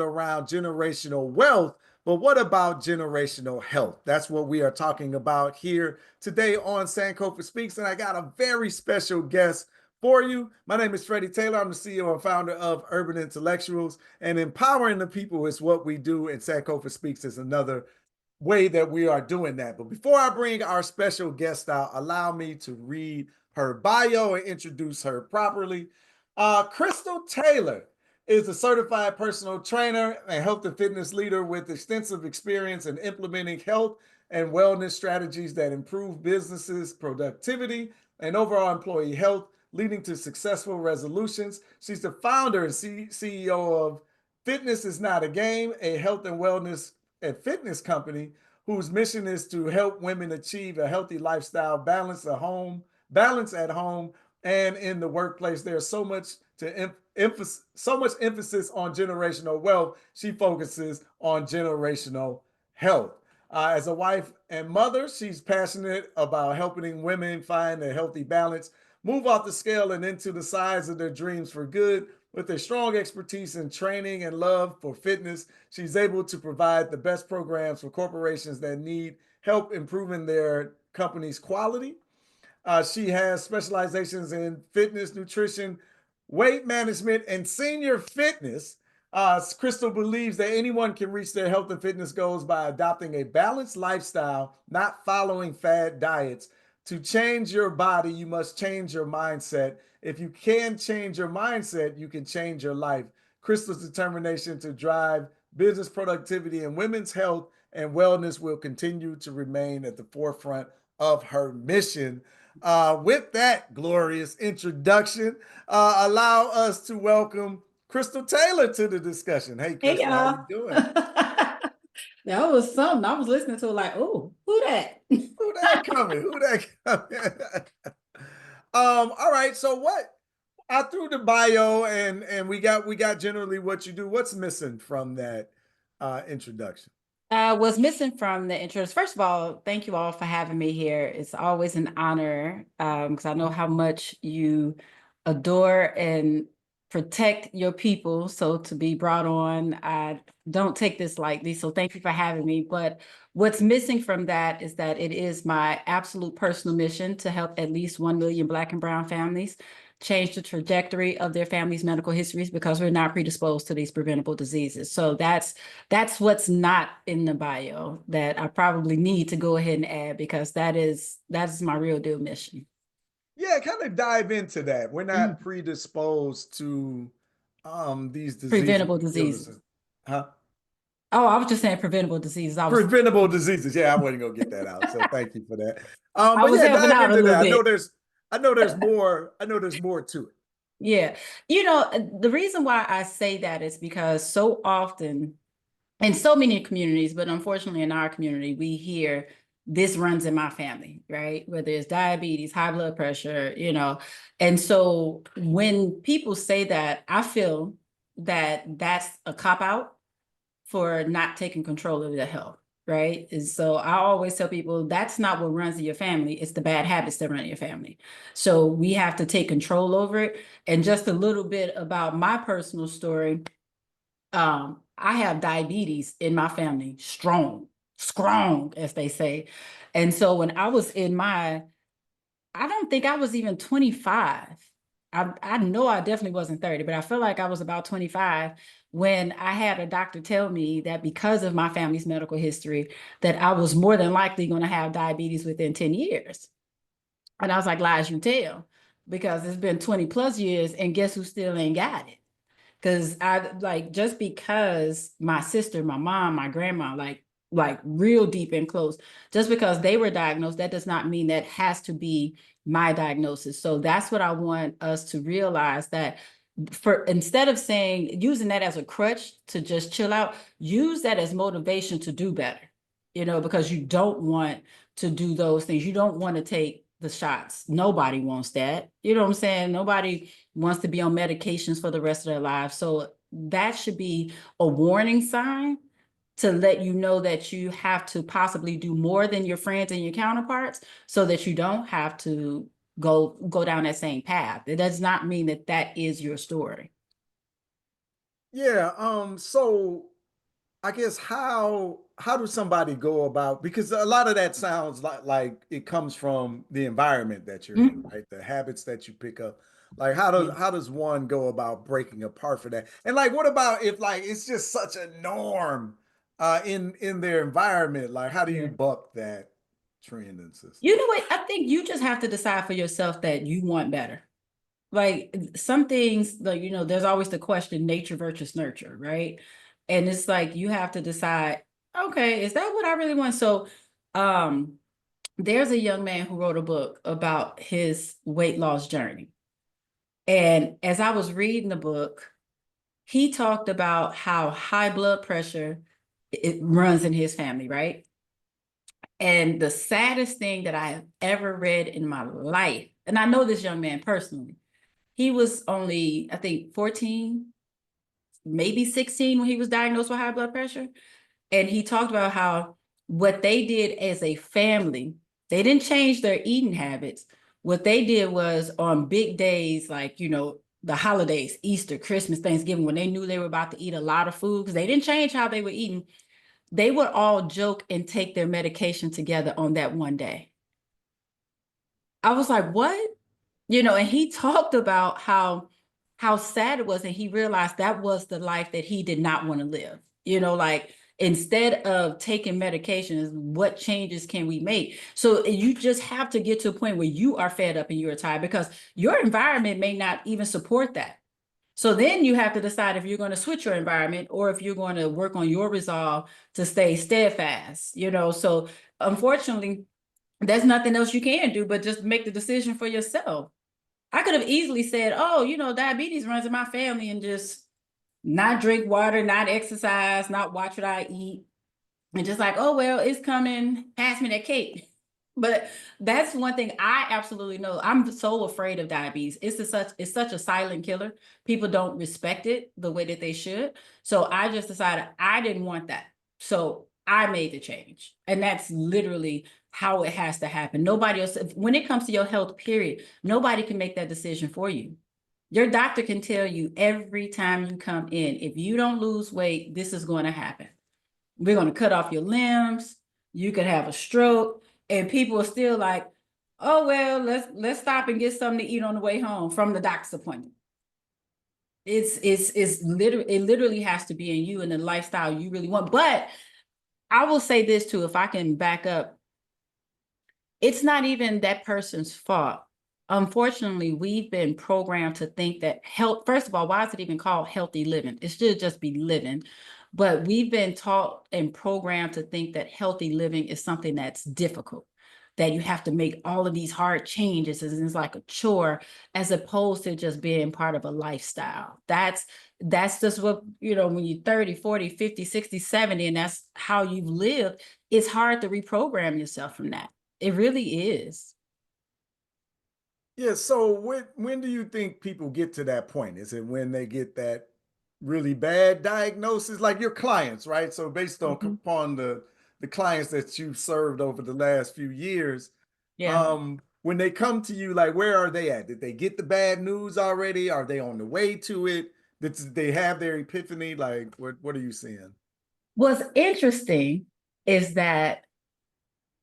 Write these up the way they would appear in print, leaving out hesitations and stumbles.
around generational wealth, but what about generational health? That's what we are talking about here today on Sankofa Speaks, and I got a very special guest for you. My name is Krystal Taylor. I'm the CEO and founder of Urban Intellectuals, and empowering the people is what we do, and Sankofa Speaks is another way that we are doing that. But before I bring our special guest out, allow me to read her bio and introduce her properly. Krystal Taylor is a certified personal trainer and health and fitness leader with extensive experience in implementing health and wellness strategies that improve businesses' productivity and overall employee health, leading to successful resolutions. She's the founder and CEO of Fitness is Not a Game, a health and wellness and fitness company whose mission is to help women achieve a healthy lifestyle, balance at home, and in the workplace. There's so much emphasis on generational wealth. She focuses on generational health. As a wife and mother, she's passionate about helping women find a healthy balance, move off the scale and into the size of their dreams for good. With a strong expertise in training and love for fitness, she's able to provide the best programs for corporations that need help improving their company's quality. She has specializations in fitness, nutrition, weight management, and senior fitness. Krystal believes that anyone can reach their health and fitness goals by adopting a balanced lifestyle, not following fad diets. To change your body, you must change your mindset. If you can change your mindset, you can change your life. Krystal's determination to drive business productivity and women's health and wellness will continue to remain at the forefront of her mission. With that glorious introduction, allow us to welcome Krystal Taylor to the discussion. Hey, Hey, Krystal, how you y'all. doing? That was something. I was listening to it like, oh, who that? Who that coming? Who that coming? All right. So what? I threw the bio and we got generally what you do. What's missing from that introduction? Was missing from the intros. First of all, thank you all for having me here. It's always an honor because I know how much you adore and protect your people. So to be brought on, I don't take this lightly. So thank you for having me. But what's missing from that is that it is my absolute personal mission to help at least 1 million Black and Brown families change the trajectory of their family's medical histories because we're not predisposed to these preventable diseases. So that's what's not in the bio that I probably need to go ahead and add because that's my real deal mission. Yeah, kind of dive into that. We're not predisposed to these diseases, Preventable diseases. illnesses. Huh? Oh, I was just saying preventable diseases. Preventable diseses. Yeah, I wasn't gonna get that out. So thank you for that. I But was yeah, helping dive out a into little that. bit. I know there's more. I know there's more to it. Yeah. The reason why I say that is because so often in so many communities, but unfortunately in our community, we hear this runs in my family, right? Whether it's diabetes, high blood pressure, And so when people say that, I feel that that's a cop out for not taking control of their health, right? And so I always tell people that's not what runs in your family. It's the bad habits that run in your family. So we have to take control over it. And just a little bit about my personal story. I have diabetes in my family, strong, as they say. And so when I was I don't think I was even 25. I know I definitely wasn't 30, but I feel like I was about 25 when I had a doctor tell me that because of my family's medical history, that I was more than likely going to have diabetes within 10 years. And I was like, lies you tell, because it's been 20 plus years and guess who still ain't got it? Because just because my sister, my mom, my grandma, like real deep and close, just because they were diagnosed, that does not mean that has to be my diagnosis. So that's what I want us to realize, that for instead of using that as a crutch to just chill out, use that as motivation to do better, because you don't want to do those things. You don't want to take the shots. Nobody wants that. You know what I'm saying? Nobody wants to be on medications for the rest of their lives. So that should be a warning sign to let you know that you have to possibly do more than your friends and your counterparts so that you don't have to go down that same path. It does not mean that that is your story. Yeah. So I guess how does somebody go about, because a lot of that sounds like it comes from the environment that you're in, Mhm. right? The habits that you pick up. Like Yeah. how does one go about breaking apart for that? And like what about if like it's just such a norm in their environment? Like how do you Yeah. buck that trend and system? You know what? I think you just have to decide for yourself that you want better. Like some things, like, there's always the question nature versus nurture, right? And it's like you have to decide, okay, is that what I really want? So, um, there's a young man who wrote a book about his weight loss journey. And as I was reading the book, he talked about how high blood pressure it runs in his family, right? And the saddest thing that I have ever read in my life, and I know this young man personally, he was only, I think, 14, maybe 16 when he was diagnosed with high blood pressure. And he talked about how what they did as a family, they didn't change their eating habits. What they did was on big days, like, the holidays, Easter, Christmas, Thanksgiving, when they knew they were about to eat a lot of food, because they didn't change how they were eating, they would all joke and take their medication together on that one day. I was like, what? And he talked about how sad it was, and he realized that was the life that he did not want to live. Like instead of taking medications, what changes can we make? So you just have to get to a point where you are fed up and you're tired because your environment may not even support that. So then you have to decide if you're going to switch your environment or if you're going to work on your resolve to stay steadfast. So unfortunately, there's nothing else you can do but just make the decision for yourself. I could have easily said, oh, diabetes runs in my family and just not drink water, not exercise, not watch what I eat. And just like, oh, well, it's coming, pass me that cake. But that's one thing I absolutely know. I'm so afraid of diabetes. It's such a silent killer. People don't respect it the way that they should. So I just decided I didn't want that. So I made the change. And that's literally how it has to happen. Nobody else, when it comes to your health, period, nobody can make that decision for you. Your doctor can tell you every time you come in, if you don't lose weight, this is going to happen. We're going to cut off your limbs. You could have a stroke. And people are still like, oh, well, let's stop and get something to eat on the way home from the doctor's appointment. It's literally, it literally has to be in you and the lifestyle you really want. But I will say this too, if I can back up, it's not even that person's fault. Unfortunately, we've been programmed to think that health, first of all, why is it even called healthy living? It should just be living. But we've been taught and programmed to think that healthy living is something that's difficult, that you have to make all of these hard changes and it's like a chore, as opposed to just being part of a lifestyle. That's just what, when you're 30, 40, 50, 60, 70, and that's how you've lived, it's hard to reprogram yourself from that. It really is. Yeah, so when do you think people get to that point? Is it when they get that really bad diagnosis, like your clients, right? So based on Mhm. upon the clients that you've served over the last few years, Yeah. when they come to you, like where are they at? Did they get the bad news already? Are they on the way to it? Did they have their epiphany? Like what are you seeing? What's interesting is that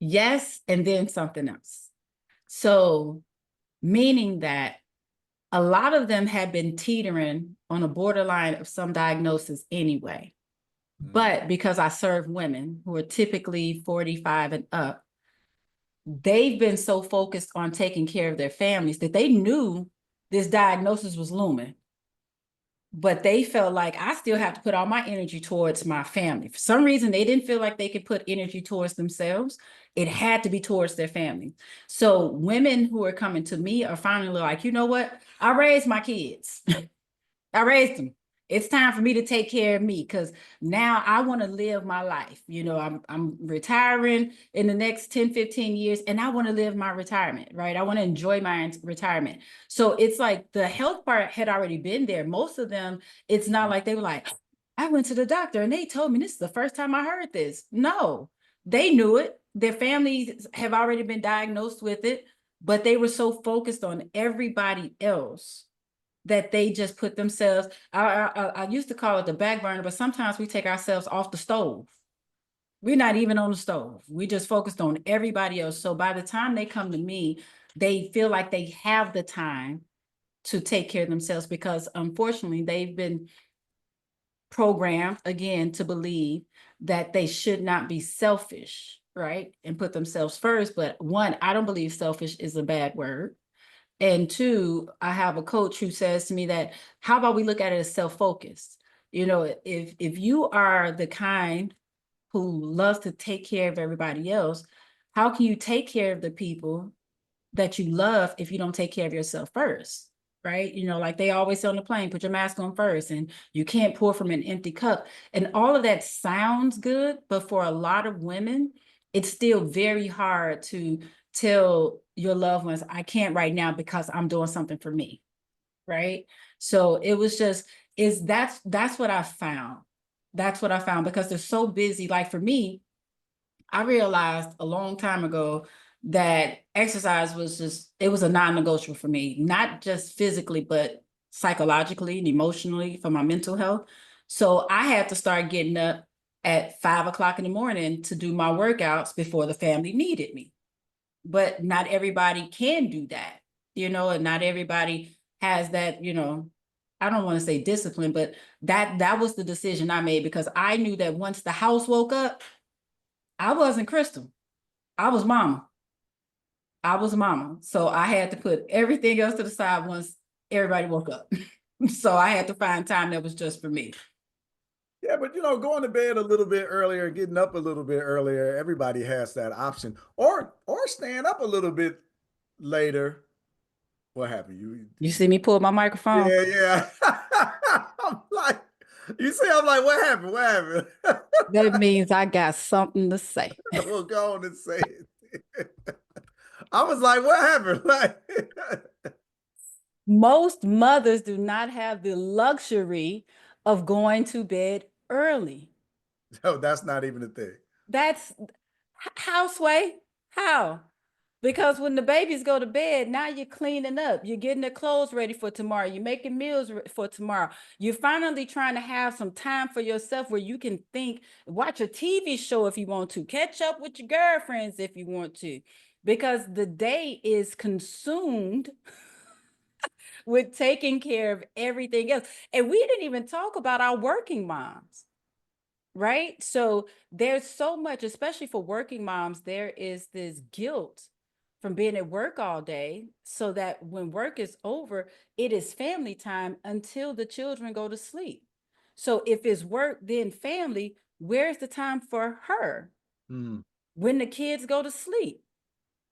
yes, and then something else. So, meaning that a lot of them had been teetering on a borderline of some diagnosis anyway. Mm, But because I serve women who are typically 45 and up, they've been so focused on taking care of their families that they knew this diagnosis was looming. But they felt like I still have to put all my energy towards my family. For some reason, they didn't feel like they could put energy towards themselves. It had to be towards their family. So women who are coming to me are finally like, you know what? I raised my kids. I raised them. It's time for me to take care of me because now I want to live my life. I'm retiring in the next 10, 15 years, and I want to live my retirement, right? I want to enjoy my retirement. So it's like the health part had already been there. Most of them, it's not like they were like, I went to the doctor and they told me this is the first time I heard this. No, they knew it. Their families have already been diagnosed with it, but they were so focused on everybody else that they just put themselves. I used to call it the back burner, but sometimes we take ourselves off the stove. We're not even on the stove. We just focused on everybody else. So by the time they come to me, they feel like they have the time to take care of themselves because unfortunately they've been programmed again to believe that they should not be selfish, right? And put themselves first. But one, I don't believe selfish is a bad word. And two, I have a coach who says to me that how about we look at it as self-focused? You know, if you are the kind who loves to take care of everybody else, how can you take care of the people that you love if you don't take care of yourself first? Right? You know, like they always say on the plane, put your mask on first, and you can't pour from an empty cup. And all of that sounds good, but for a lot of women, it's still very hard to tell your loved ones, I can't right now because I'm doing something for me. Right. So it was just, is that's what I found. That's what I found because they're so busy. Like for me, I realized a long time ago that exercise was just, it was a non-negotiable for me, not just physically, but psychologically and emotionally for my mental health. So I had to start getting up at 5 o'clock in the morning to do my workouts before the family needed me. But not everybody can do that, you know, and not everybody has that, you know, I don't want to say discipline, but that was the decision I made because I knew that once the house woke up, I wasn't Krystal. I was mama. I was mama. So I had to put everything else to the side once everybody woke up. So I had to find time that was just for me. Yeah, but going to bed a little bit earlier, getting up a little bit earlier, everybody has that option. Or staying up a little bit later. What happened? You see me pull my microphone? Yeah, yeah. I'm like, you see, I'm like, what happened? What happened? That means I got something to say. We'll go on and say it. I was like, what happened? Like, Most mothers do not have the luxury of going to bed early. no, that's not even a thing. That's how, Sway? How? Because when the babies go to bed, now you're cleaning up, you're getting their clothes ready for tomorrow, you're making meals for tomorrow. You're finally trying to have some time for yourself where you can think, watch a TV show if you want to, catch up with your girlfriends if you want to, because the day is consumed with taking care of everything else. And we didn't even talk about our working moms. Right. So there's so much, especially for working moms, there is this guilt from being at work all day so that when work is over, it is family time until the children go to sleep. So if it's work, then family, where's the time for her Mm, when the kids go to sleep?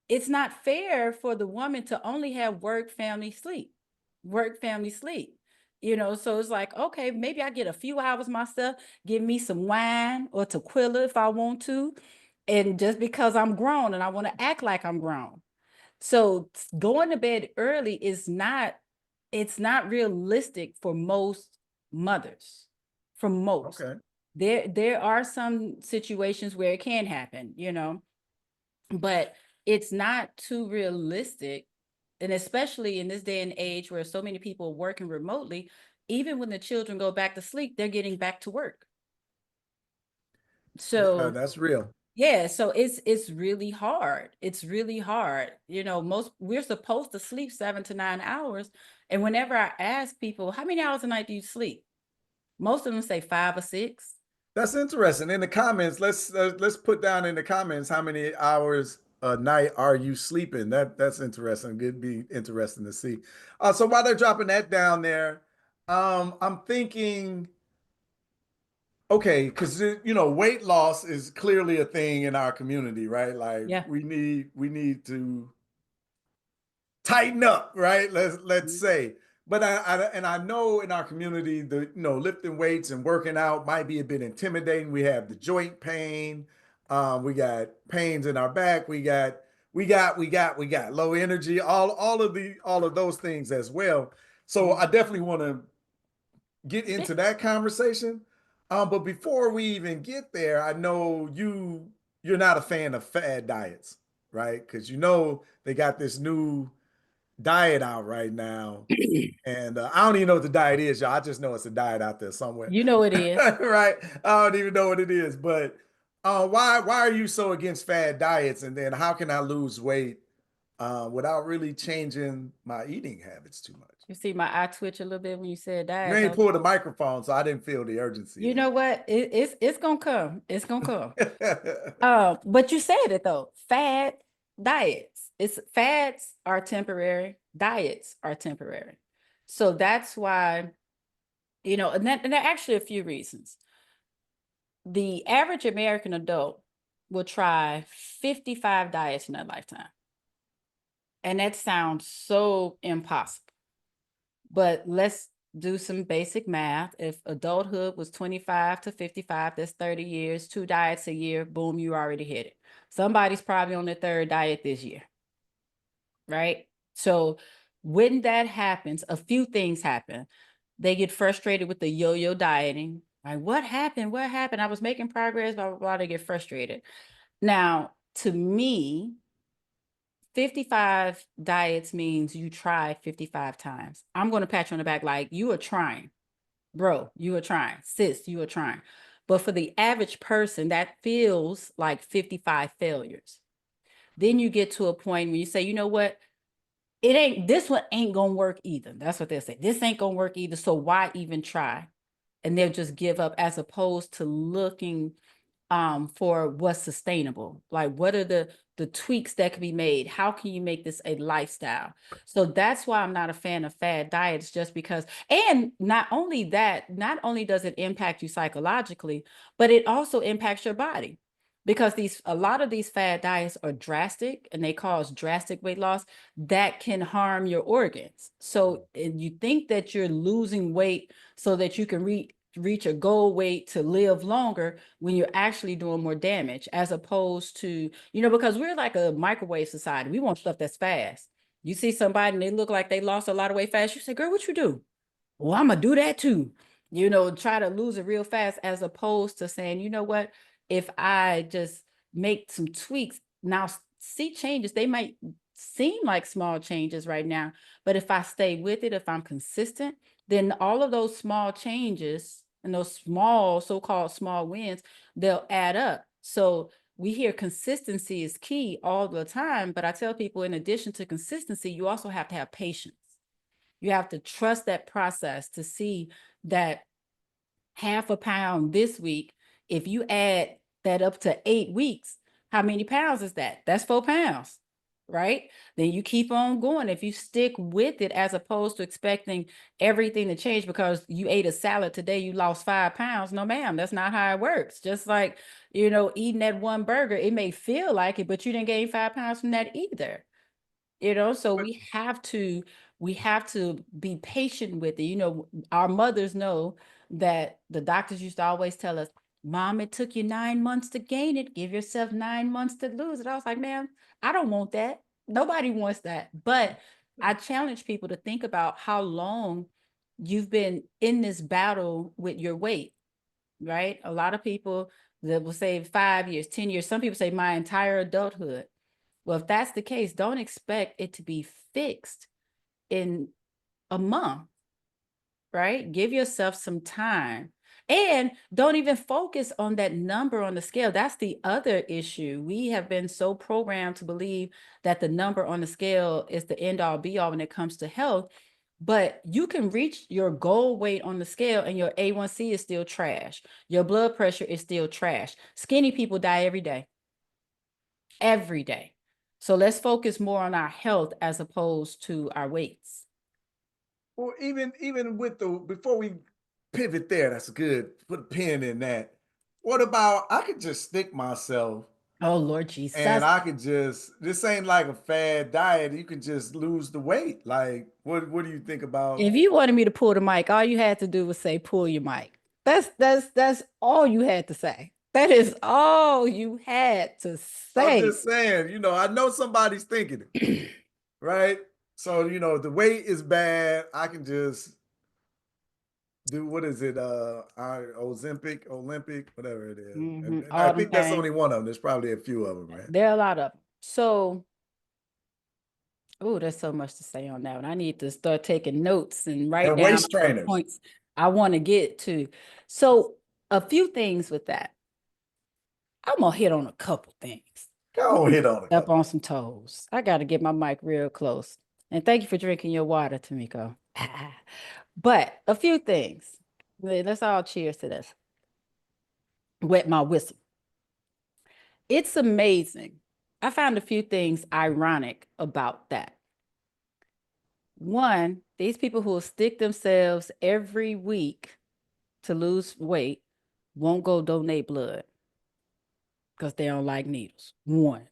It's not fair for the woman to only have work, family, sleep, work, family, sleep. You know, so it's like, okay, maybe I get a few hours myself, give me some wine or tequila if I want to. And just because I'm grown and I want to act like I'm grown. So going to bed early is not, it's not realistic for most mothers, for most. okay. There are some situations where it can happen, you know, but it's not too realistic. And especially in this day and age where so many people are working remotely, even when the children go back to sleep, they're getting back to work. Yeah, So that's real. yeah, so it's really hard. It's really hard. You know, most we're supposed to sleep 7 to 9 hours. And whenever I ask people, how many hours a night do you sleep? Most of them say 5 or 6. That's interesting. In the comments, let's put down in the comments how many hours a night are you sleeping. That's interesting. It'd be interesting to see. So while they're dropping that down there, I'm thinking, okay, because weight loss is clearly a thing in our community, right? Like Yeah. we need to tighten up, right? Let's say. But I know in our community the lifting weights and working out might be a bit intimidating. We have the joint pain, we got pains in our back, we got low energy, all of those things as well. So I definitely want to get into that conversation. But before we even get there, I know you're not a fan of fad diets, right? Because they got this new diet out right now, and I don't even know what the diet is, y'all. I just know it's a diet out there somewhere, You know it is. right? I don't even know what it is, but why are you so against fad diets? And then how can I lose weight without really changing my eating habits too much? You see my eye twitch a little bit when you said You diet, ain't don't pulled the microphone, so I didn't feel the urgency you know there. what? It's gonna come. It's gonna come. But you said it though. Fad diets. It's fads are temporary, diets are temporary. So that's why, and there are actually a few reasons. The average American adult will try 55 diets in their lifetime. And that sounds so impossible. But let's do some basic math. If adulthood was 25 to 55, that's 30 years, 2 diets a year, boom, you already hit it. Somebody's probably on their third diet this year, right? So when that happens, a few things happen. They get frustrated with the yo-yo dieting. Like, what happened? What happened? I was making progress, blah, blah, blah. They get frustrated. Now, to me, 55 diets means you try 55 times. I'm going to pat you on the back like you are trying, bro, you are trying, sis, you are trying. But for the average person, that feels like 55 failures. Then you get to a point where you say, you know what? This one ain't going to work either. That's what they'll say. This ain't going to work either. So why even try? And they'll just give up as opposed to looking for what's sustainable. Like, what are the tweaks that can be made? How can you make this a lifestyle? So that's why I'm not a fan of fad diets, just because, and not only that, not only does it impact you psychologically, but it also impacts your body. Because a lot of these fad diets are drastic and they cause drastic weight loss that can harm your organs. So you think that you're losing weight so that you can reach a goal weight to live longer, when you're actually doing more damage, as opposed to, because we're like a microwave society. We want stuff that's fast. You see somebody and they look like they lost a lot of weight fast. You say, girl, what you do? Well, I'm going to do that too. Try to lose it real fast, as opposed to saying, you know what? If I just make some tweaks, now see changes, they might seem like small changes right now, but if I stay with it, if I'm consistent, then all of those small changes and those small, so-called small wins, they'll add up. So we hear consistency is key all the time, but I tell people, in addition to consistency, you also have to have patience. You have to trust that process to see that half a pound this week, if you add that up to 8 weeks, how many pounds is that? That's 4 pounds, right? Then you keep on going. If you stick with it, as opposed to expecting everything to change because you ate a salad today, you lost 5 pounds. No, ma'am, that's not how it works. Just like, eating that one burger, it may feel like it, but you didn't gain 5 pounds from that either. So we have to be patient with it. Our mothers know that the doctors used to always tell us, Mom, it took you 9 months to gain it. Give yourself 9 months to lose it. I was like, man, I don't want that. Nobody wants that. But I challenge people to think about how long you've been in this battle with your weight, right? A lot of people that will say 5 years, 10 years. Some people say my entire adulthood. Well, if that's the case, don't expect it to be fixed in a month, right? Give yourself some time. And don't even focus on that number on the scale. That's the other issue. We have been so programmed to believe that the number on the scale is the end all be all when it comes to health. But you can reach your goal weight on the scale and your A1C is still trash. Your blood pressure is still trash. Skinny people die every day. Every day. So let's focus more on our health as opposed to our weights. Well, even with before we pivot there, that's good. Put a pin in that. What about I could just stick myself Oh, Lord and Jesus. I could this ain't like a fad diet. You can just lose the weight. Like, what do you think about? If you wanted me to pull the mic, all you had to do was say, pull your mic. That's all you had to say. That is all you had to I'm say. just saying, I know somebody's thinking it, right? So, the weight is bad. I can just do what is it? Olympic, whatever it is. And I All them think that's things. only one of them. There's probably a few of them, right? There are a lot of them. So Oh, there's so much to say on that one. I need to start taking notes and write And down waist all the trainers. points I want to get to. So, a few things with that. I'm gonna hit on a couple things. Go hit on a Up couple. on some toes. I got to get my mic real close. And thank you for drinking your water, Tamiko. But a few things. Let's all cheers to this. Wet my whistle. It's amazing. I found a few things ironic about that. One, these people who will stick themselves every week to lose weight won't go donate blood because they don't like needles. One.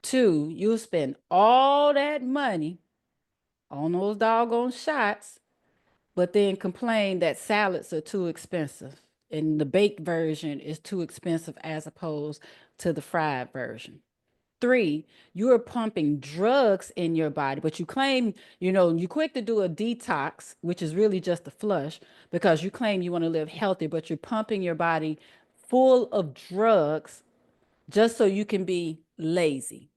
Two, you'll spend all that money on those doggone shots, but then complain that salads are too expensive and the baked version is too expensive as opposed to the fried version. Three, you're pumping drugs in your body, but you claim, you're quick to do a detox, which is really just a flush because you claim you want to live healthy, but you're pumping your body full of drugs just so you can be lazy.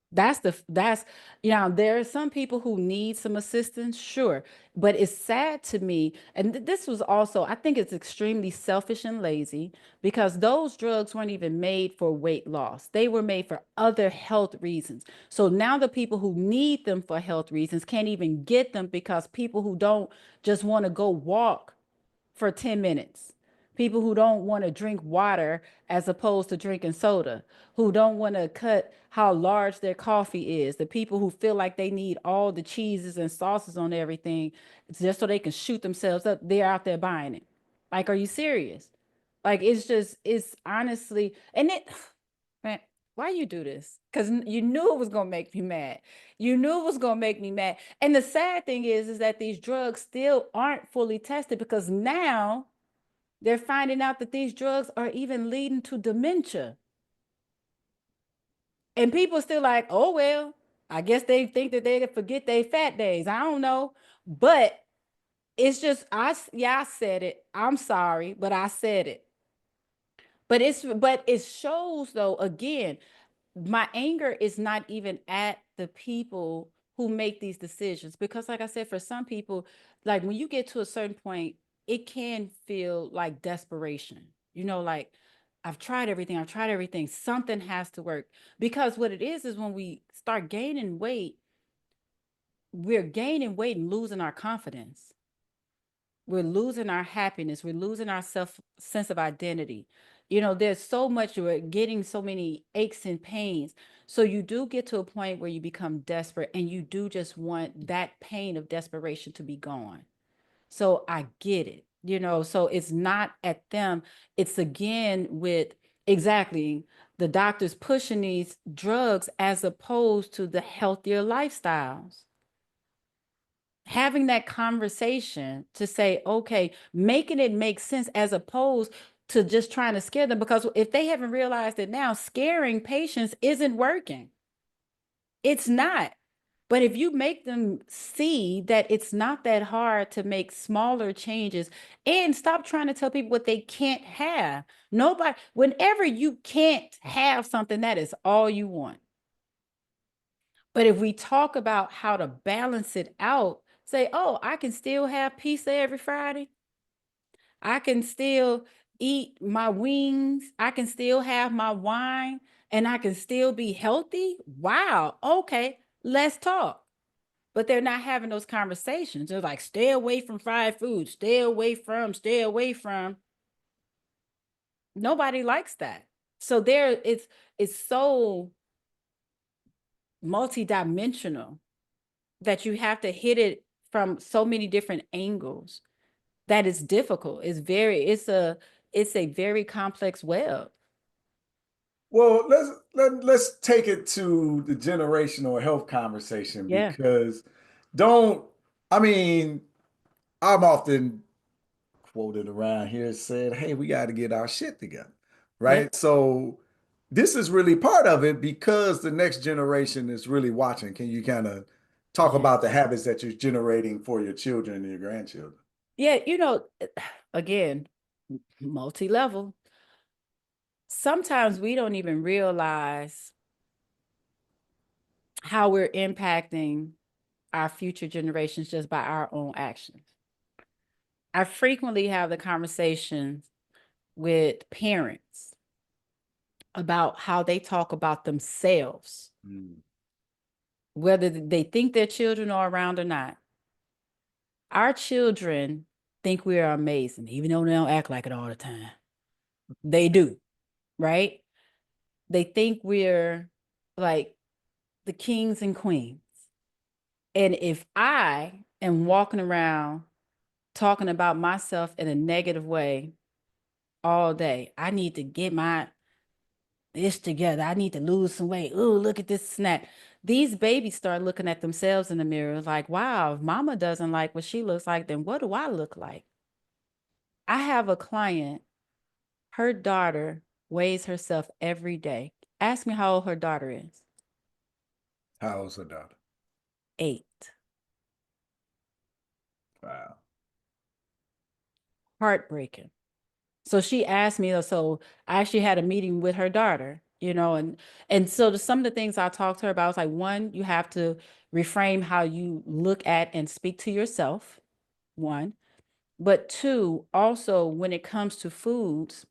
There are some people who need some assistance, sure, but it's sad to me. And this was also, I think it's extremely selfish and lazy because those drugs weren't even made for weight loss. They were made for other health reasons. So now the people who need them for health reasons can't even get them because people who don't just want to go walk for 10 minutes. People who don't want to drink water as opposed to drinking soda, who don't want to cut how large their coffee is, the people who feel like they need all the cheeses and sauces on everything just so they can shoot themselves up, they're out there buying it. Like, are you serious? Like, it's honestly, and it, man, why you do this? Because you knew it was going to make me mad. You knew it was going to make me mad. And the sad thing is that these drugs still aren't fully tested because now they're finding out that these drugs are even leading to dementia. And people still like, oh, well, I guess they think that they forget their fat days. I don't know. But it's just, I said it. I'm sorry, but I said it. But it shows though, again, my anger is not even at the people who make these decisions because like I said, for some people, like when you get to a certain point, it can feel like desperation, like I've tried everything, something has to work. Because what it is when we start gaining weight, we're gaining weight and losing our confidence, we're losing our happiness, we're losing our sense of identity. There's so much, we're getting so many aches and pains. So you do get to a point where you become desperate and you do just want that pain of desperation to be gone. So I get it, so it's not at them. It's again with exactly the doctors pushing these drugs as opposed to the healthier lifestyles, having that conversation to say, okay, making it make sense as opposed to just trying to scare them. Because if they haven't realized it now, scaring patients isn't working. It's not. But if you make them see that it's not that hard to make smaller changes and stop trying to tell people what they can't have. Nobody, whenever you can't have something, that is all you want. But if we talk about how to balance it out, say, oh, I can still have pizza every Friday. I can still eat my wings. I can still have my wine and I can still be healthy. Wow. Okay, let's talk. But they're not having those conversations. They're like, stay away from fried food, stay away from. Nobody likes that. So it's so multidimensional that you have to hit it from so many different angles that it's difficult. It's a very complex web. Well, let's take it to the generational health conversation Yeah. because don't I mean I'm often quoted around here said, "Hey, we got to get our shit together." Yeah. Right? So this is really part of it because the next generation is really watching. Can you kind of talk Yeah. about the habits that you're generating for your children and your grandchildren? Yeah, again, multi-level. Sometimes we don't even realize how we're impacting our future generations just by our own actions. I frequently have the conversations with parents about how they talk about themselves, Mm. whether they think their children are around or not. Our children think we are amazing, even though they don't act like it all the time. They do, right? They think we're like the kings and queens. And if I am walking around talking about myself in a negative way all day, I need to get my this together. I need to lose some weight. Oh, look at this snack. These babies start looking at themselves in the mirror like, wow, if mama doesn't like what she looks like, then what do I look like? I have a client, her daughter weighs herself every day. Ask me how old her daughter is. How old's her daughter? 8. Wow. Heartbreaking. So she asked me, so I actually had a meeting with her daughter, and so some of the things I talked to her about was like, one, you have to reframe how you look at and speak to yourself, one. But two, also when it comes to foods,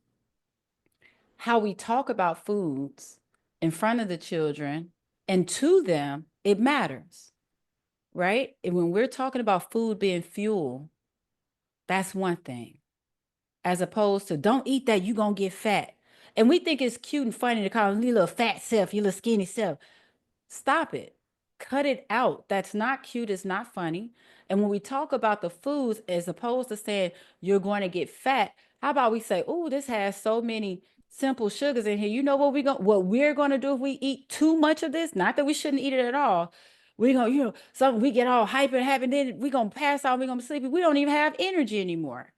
how we talk about foods in front of the children and to them, it matters, right? And when we're talking about food being fuel, that's one thing. As opposed to don't eat that, you're gonna get fat. And we think it's cute and funny to call them your little fat self, your little skinny self. Stop it. Cut it out. That's not cute. It's not funny. And when we talk about the foods, as opposed to saying you're going to get fat, how about we say, oh, this has so many simple sugars in here. You know what we're gonna do if we eat too much of this? Not that we shouldn't eat it at all. We're gonna, some we get all hyper and happy, then we're gonna pass out, we're gonna sleep. We don't even have energy anymore.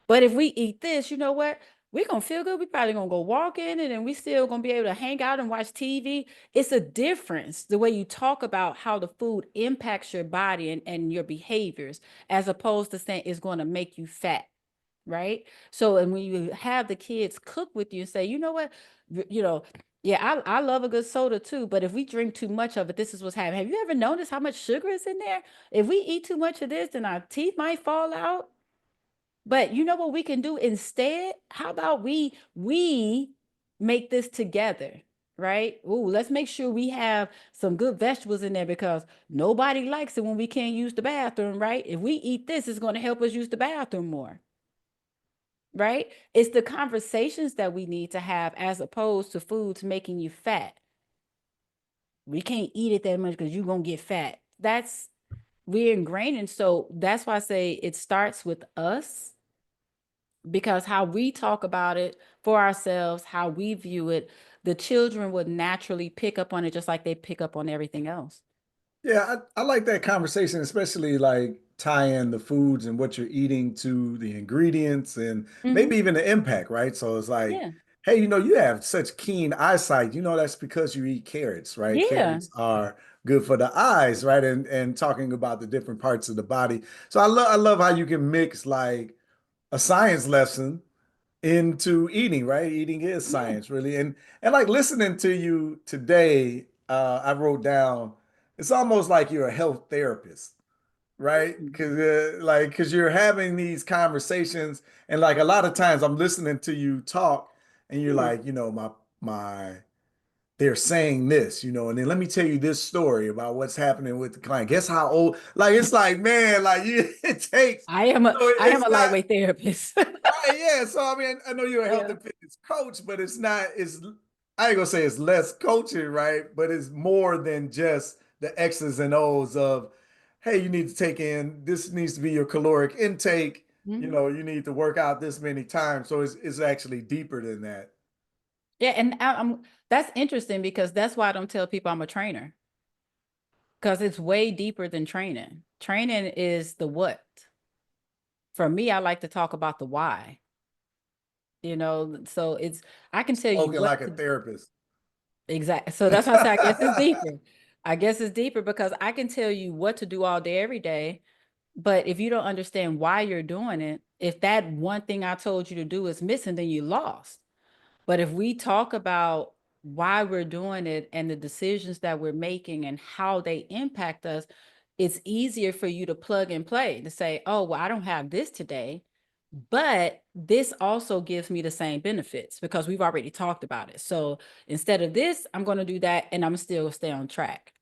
But if we eat this, you know what? We're gonna feel good. We probably gonna go walk in it and we still gonna be able to hang out and watch TV. It's a difference the way you talk about how the food impacts your body and your behaviors, as opposed to saying it's gonna make you fat, right? So, and when you have the kids cook with you and say, you know what, you know, yeah, I love a good soda too, but if we drink too much of it, this is what's happening. Have you ever noticed how much sugar is in there? If we eat too much of this, then our teeth might fall out. But you know what we can do instead? How about we make this together, right? Ooh, let's make sure we have some good vegetables in there because nobody likes it when we can't use the bathroom, right? If we eat this, it's going to help us use the bathroom more, right? It's the conversations that we need to have as opposed to foods making you fat. We can't eat it that much because you're going to get fat. That's we're ingrained. And so that's why I say it starts with us, because how we talk about it for ourselves, how we view it, the children would naturally pick up on it just like they pick up on everything else. Yeah, I like that conversation, especially like tie in the foods and what you're eating to the ingredients and maybe Hmm. even the impact, right? So it's like, Yeah. hey, you have such keen eyesight. That's because you eat carrots, right? Yeah. Carrots are good for the eyes, right? And talking about the different parts of the body. So I love how you can mix like a science lesson into eating, right? Eating is Yeah. science, really. And like listening to you today, I wrote down it's almost like you're a health therapist, right? Mm. Because you're having these conversations, and like a lot of times I'm listening to you talk, and you're Yeah. like, my they're saying this, and then let me tell you this story about what's happening with the client. Guess how old? Like it's like, man, like it takes. I am It's a not. lightweight therapist. Right, yeah. So I mean, I know you're a health Yeah. and fitness coach, but it's not, I ain't gonna say it's less coaching, right? But it's more than just the X's and O's of, hey, you need to take in, this needs to be your caloric intake, Mhm. you need to work out this many times. So it's actually deeper than that. Yeah, and I'm that's interesting because that's why I don't tell people I'm a trainer, because it's way deeper than training. Training is the what. For me, I like to talk about the why. So I can tell you Spoken what like a to. therapist. Exactly. So that's why I say I guess it's deeper. I guess it's deeper because I can tell you what to do all day, every day. But if you don't understand why you're doing it, if that one thing I told you to do is missing, then you lost. But if we talk about why we're doing it and the decisions that we're making and how they impact us, it's easier for you to plug and play to say, oh, well, I don't have this today, but this also gives me the same benefits because we've already talked about it. So instead of this, I'm going to do that and I'm still stay on track.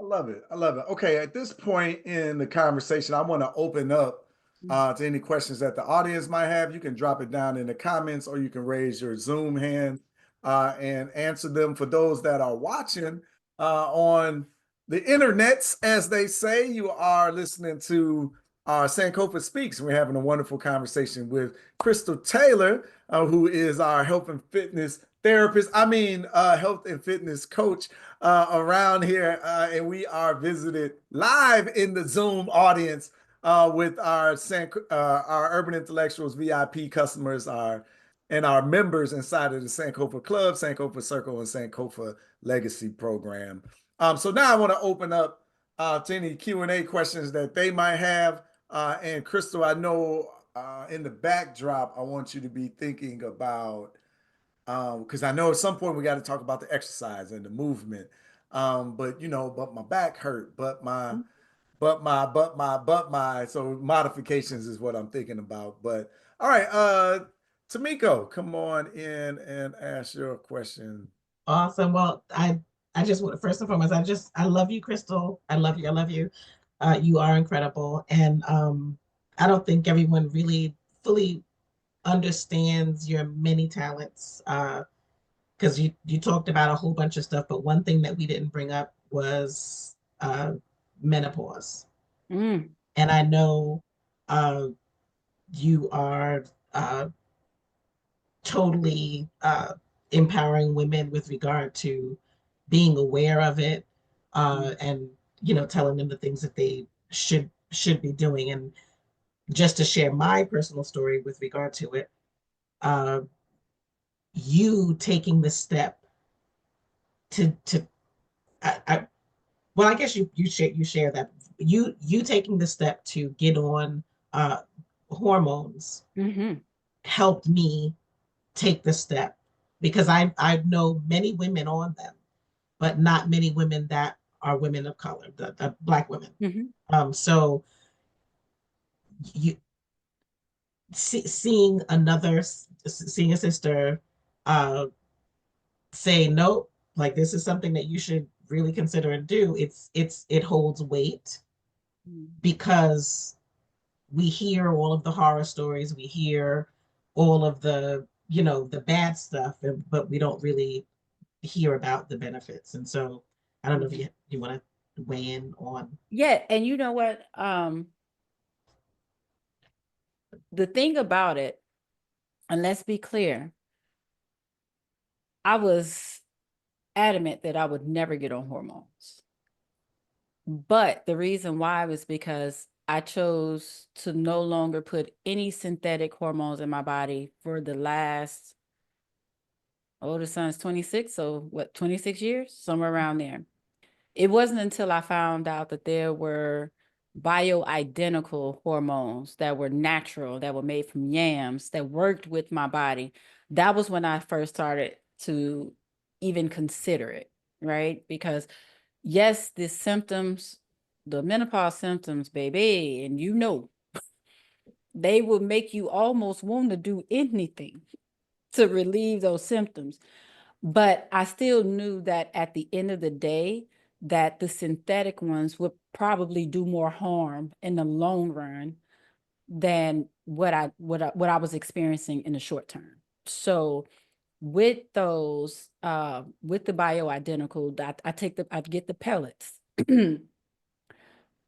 I love it. I love it. Okay, at this point in the conversation, I want to open up to any questions that the audience might have. You can drop it down in the comments or you can raise your Zoom hand and answer them. For those that are watching on the internets, as they say, you are listening to Sankofa Speaks. We're having a wonderful conversation with Krystal Taylor, who is our health and fitness therapist. Health and fitness coach around here, and we are visited live in the Zoom audience with our Urban Intellectuals VIP customers, and our members inside of the Sankofa Club, Sankofa Circle, and Sankofa Legacy Program. So now I want to open up to any Q&A questions that they might have. And Krystal, I know in the backdrop, I want you to be thinking about because I know at some point we got to talk about the exercise and the movement. But my back hurt, but my so modifications is what I'm thinking about. But all right, Tamiko, come on in and ask your question. Awesome. Well, I just want, first and foremost, I love you, Krystal. I love you. I love you. You are incredible. And I don't think everyone really fully understands your many talents. Because you talked about a whole bunch of stuff, but one thing that we didn't bring up was menopause. Mm. And I know you are totally empowering women with regard to being aware of it, and telling them the things that they should be doing. And just to share my personal story with regard to it, uh, you taking the step to I well, I guess you share that you taking the step to get on hormones Mm-hmm. helped me take the step, because I know many women on them, but not many women that are women of color, the Black women. Mm-hmm. So you seeing a sister uh, say nope, like this is something that you should really consider and do. It holds weight, because we hear all of the horror stories, we hear all of the bad stuff, but we don't really hear about the benefits. And so I don't know if you want to weigh in on. Yeah, and you know what? The thing about it, and let's be clear, I was adamant that I would never get on hormones. But the reason why was because I chose to no longer put any synthetic hormones in my body for the last, oldest son's 26, so what, 26 years? Somewhere around there. It wasn't until I found out that there were bioidentical hormones that were natural, that were made from yams, that worked with my body. That was when I first started to even consider it, right? Because yes, the symptoms, the menopause symptoms, baby, and they will make you almost want to do anything to relieve those symptoms. But I still knew that at the end of the day, that the synthetic ones would probably do more harm in the long run than what I was experiencing in the short term. So with those, with the bioidentical, I get the pellets.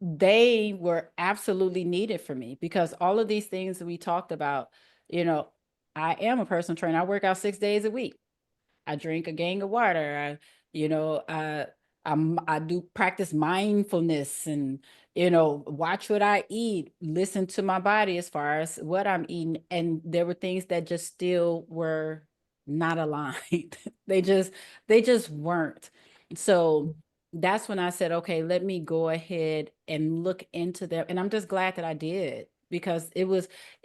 They were absolutely needed for me because all of these things that we talked about, you know, I am a personal trainer. I work out 6 days a week. I drink a gang of water. I do practice mindfulness and, watch what I eat, listen to my body as far as what I'm eating. And there were things that just still were not aligned. They just weren't. So that's when I said, okay, let me go ahead and look into them. And I'm just glad that I did because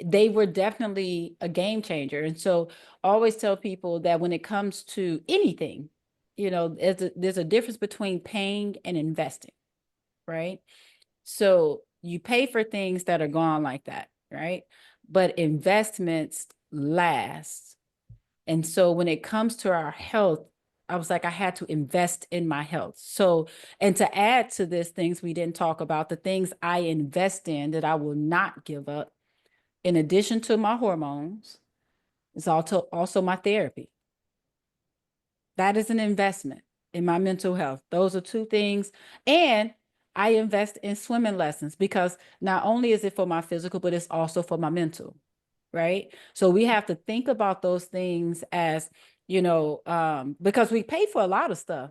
they were definitely a game changer. And so I always tell people that when it comes to anything, there's a difference between paying and investing, right? So you pay for things that are gone like that, right? But investments last. And so when it comes to our health, I was like, I had to invest in my health. So, and to add to this, things we didn't talk about, the things I invest in that I will not give up, in addition to my hormones, is also my therapy. That is an investment in my mental health. Those are two things. And I invest in swimming lessons because not only is it for my physical, but it's also for my mental, right? So we have to think about those things as, because we pay for a lot of stuff.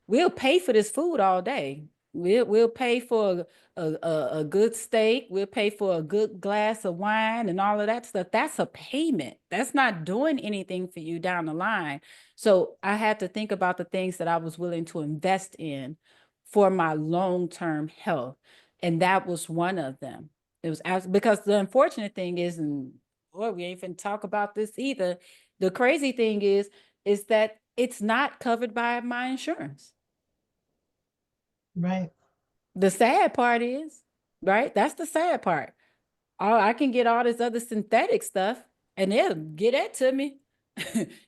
We'll pay for this food all day. We'll pay for a good steak. We'll pay for a good glass of wine and all of that stuff. That's a payment. That's not doing anything for you down the line. So I had to think about the things that I was willing to invest in for my long-term health. And that was one of them. It was because the unfortunate thing is, and boy, we ain't finna talk about this either. The crazy thing is that it's not covered by my insurance. Right. The sad part is, right? That's the sad part. I can get all this other synthetic stuff and they'll get that to me.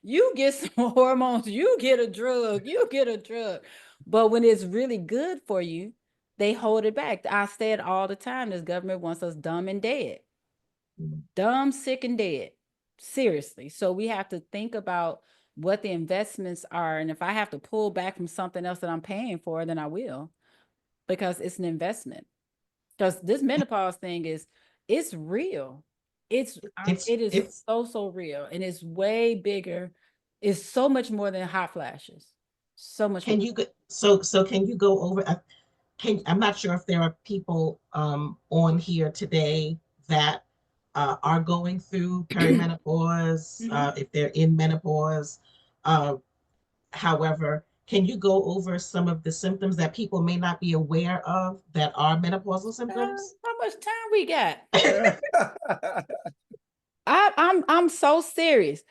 You get some hormones, you get a drug. But when it's really good for you, they hold it back. I say it all the time. This government wants us dumb and dead. Dumb, sick, and dead. Seriously. So we have to think about what the investments are. And if I have to pull back from something else that I'm paying for, then I will, because it's an investment. Because this menopause thing it's real. It's It is it's so real. And it's way bigger. It's so much more than hot flashes. So much more. can you go so can you go over I'm not sure if there are people on here today that are going through perimenopause, Mhm. if they're in menopause. Uh, However, can you go over some of the symptoms that people may not be aware of that are menopausal symptoms? How much time we got? I'm so serious.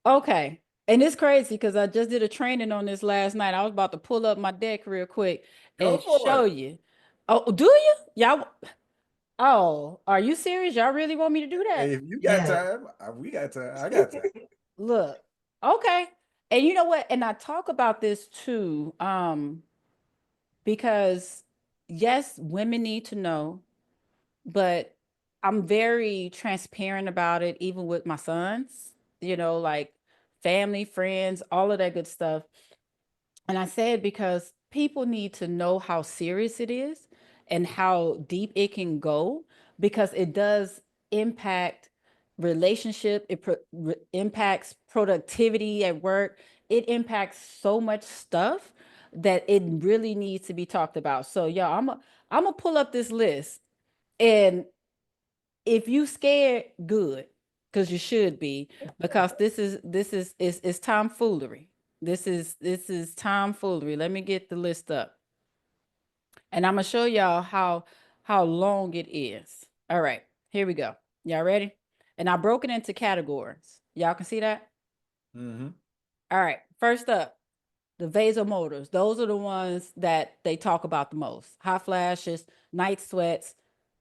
Okay. And it's crazy because I just did a training on this last night. I was about to pull up my deck real quick Go and for show it. you. Oh, do you? Y'all, oh, are you serious? Y'all really want me to do that? Hey, if you got Yeah. time, we got time. I got time. Look, okay. And you know what? And I talk about this too, because yes, women need to know, but I'm very transparent about it, even with my sons, like family, friends, all of that good stuff. And I say it because people need to know how serious it is and how deep it can go, because it does impact relationship, impacts productivity at work, it impacts so much stuff that it really needs to be talked about. So y'all, I'm gonna pull up this list, and if you scared, good, because you should be, because this is tomfoolery. This is tomfoolery. Let me get the list up, and I'm gonna show y'all how long it is. All right, here we go. Y'all ready? And I broke it into categories. Y'all can see that. Mm-hmm. All right. First up, the vasomotors. Those are the ones that they talk about the most. Hot flashes, night sweats,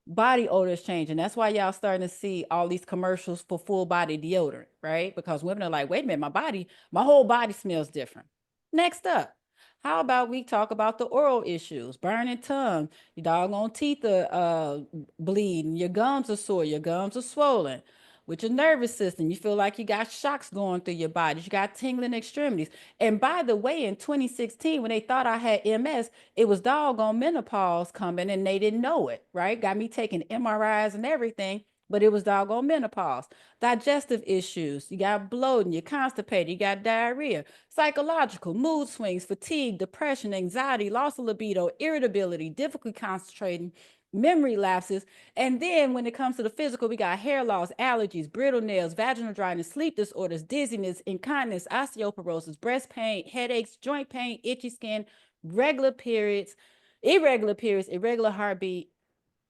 body odors changing. That's why y'all starting to see all these commercials for full body deodorant, right? Because women are like, wait a minute, my whole body smells different. Next up, how about we talk about the oral issues, burning tongue, your doggone teeth are bleeding, your gums are sore, your gums are swollen. With your nervous system, you feel like you got shocks going through your body, you got tingling extremities. And by the way, in 2016, when they thought I had MS, it was doggone menopause coming and they didn't know it, right? Got me taking MRIs and everything, but it was doggone menopause. Digestive issues, you got bloating, you're constipated, you got diarrhea, psychological, mood swings, fatigue, depression, anxiety, loss of libido, irritability, difficulty concentrating, memory lapses. And then when it comes to the physical, we got hair loss, allergies, brittle nails, vaginal dryness, sleep disorders, dizziness, incontinence, osteoporosis, breast pain, headaches, joint pain, itchy skin, regular periods, irregular heartbeat,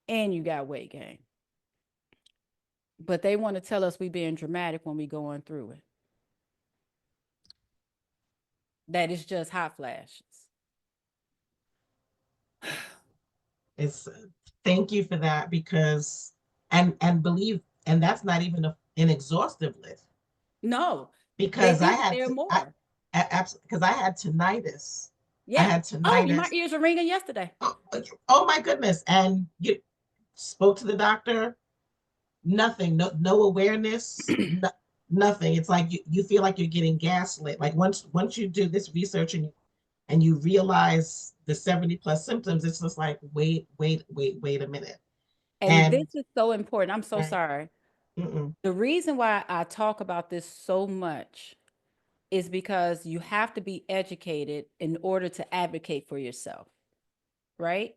and you got weight gain. but they want to tell us we being dramatic when we going through it. That is just hot flashes. It's thank you for that because and believe and that's not even an exhaustive list No, they because I think had they're to more. absolutely because I had tinnitus. I Yeah. had Oh, my tinnitus. ears were ringing yesterday. Oh, oh my goodness! And you spoke to the doctor. Nothing. No awareness. Nothing. It's like you feel like you're getting gaslit. Like once you do this research and you realize the 70 plus symptoms, it's just like wait a minute. And this And is so important. I'm so right. sorry. Mm-mm. The reason why I talk about this so much is because you have to be educated in order to advocate for yourself, right?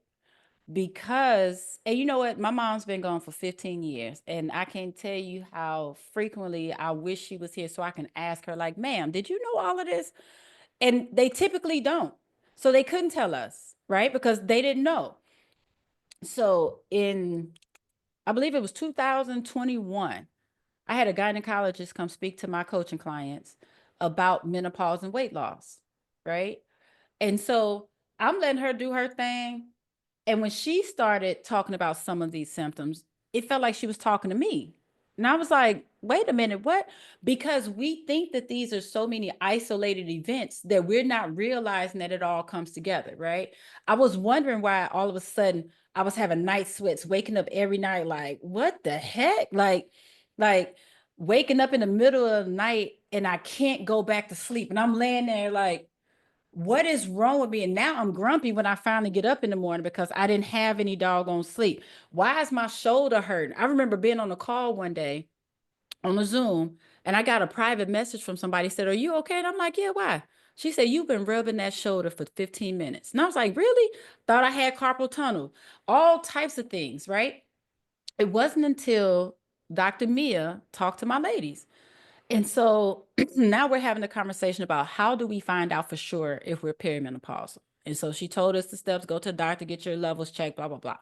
Because, and you know what? My mom's been gone for 15 years, and I can't tell you how frequently I wish she was here so I can ask her, like, ma'am, did you know all of this? And they typically don't. So they couldn't tell us, right? Because they didn't know. So I believe it was 2021, I had a gynecologist come speak to my coaching clients about menopause and weight loss, right? And so I'm letting her do her thing. And when she started talking about some of these symptoms, it felt like she was talking to me. And I was like, wait a minute, what? Because we think that these are so many isolated events that we're not realizing that it all comes together, right? I was wondering why all of a sudden I was having night sweats, waking up every night, like, what the heck? Like waking up in the middle of the night and I can't go back to sleep. And I'm laying there like, what is wrong with me? And now I'm grumpy when I finally get up in the morning because I didn't have any doggone sleep. Why is my shoulder hurting? I remember being on a call one day on a Zoom and I got a private message from somebody said, are you okay? And I'm like, yeah, why? She said, you've been rubbing that shoulder for 15 minutes. And I was like, really? Thought I had carpal tunnel, all types of things, right? It wasn't until Dr. Mia talked to my ladies. And so now we're having a conversation about how do we find out for sure if we're perimenopausal. And so she told us the steps, go to the doctor, get your levels checked, blah, blah, blah.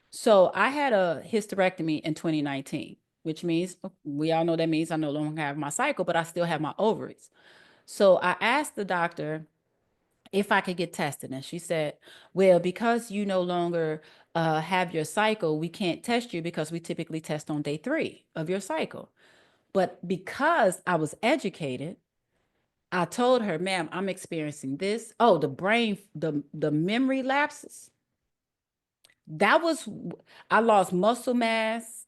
So I had a hysterectomy in 2019, which means we all know that means I no longer have my cycle, but I still have my ovaries. So I asked the doctor if I could get tested. And she said, well, because you no longer have your cycle, we can't test you because we typically test on day 3 of your cycle. But because I was educated, I told her, ma'am, I'm experiencing this. Oh, the memory lapses. That was, I lost muscle mass.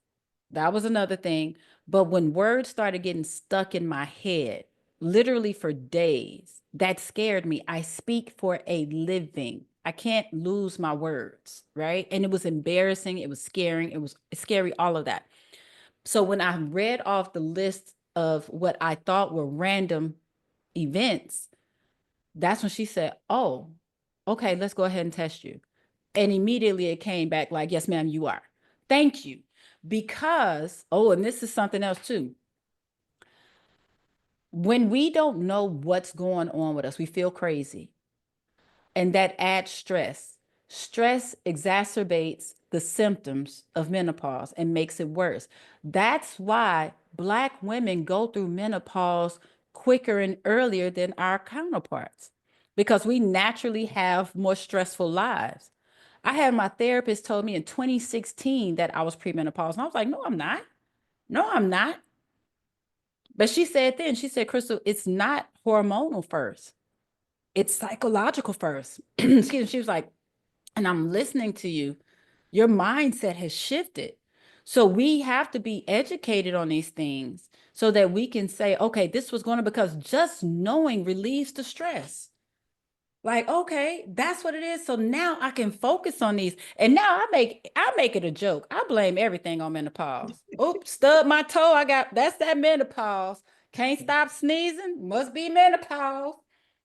That was another thing. But when words started getting stuck in my head, literally for days, that scared me. I speak for a living. I can't lose my words, right? And it was embarrassing. It was scaring. It was scary, all of that. So when I read off the list of what I thought were random events, that's when she said, oh, okay, let's go ahead and test you. And immediately it came back like, yes, ma'am, you are. Thank you. Because, oh, and this is something else too. When we don't know what's going on with us, we feel crazy. And that adds stress. Stress exacerbates the symptoms of menopause and makes it worse. That's why Black women go through menopause quicker and earlier than our counterparts because we naturally have more stressful lives. I had my therapist told me in 2016 that I was premenopausal. And I was like, no, I'm not. No, I'm not. But she said then, she said, Krystal, it's not hormonal first. It's psychological first. Excuse me. She was like, and I'm listening to you. Your mindset has shifted. So we have to be educated on these things so that we can say, okay, this was going to, because just knowing relieves the stress. Like, okay, that's what it is. So now I can focus on these. And now I make it a joke. I blame everything on menopause. Oops, stub my toe. That's that menopause. Can't stop sneezing. Must be menopause.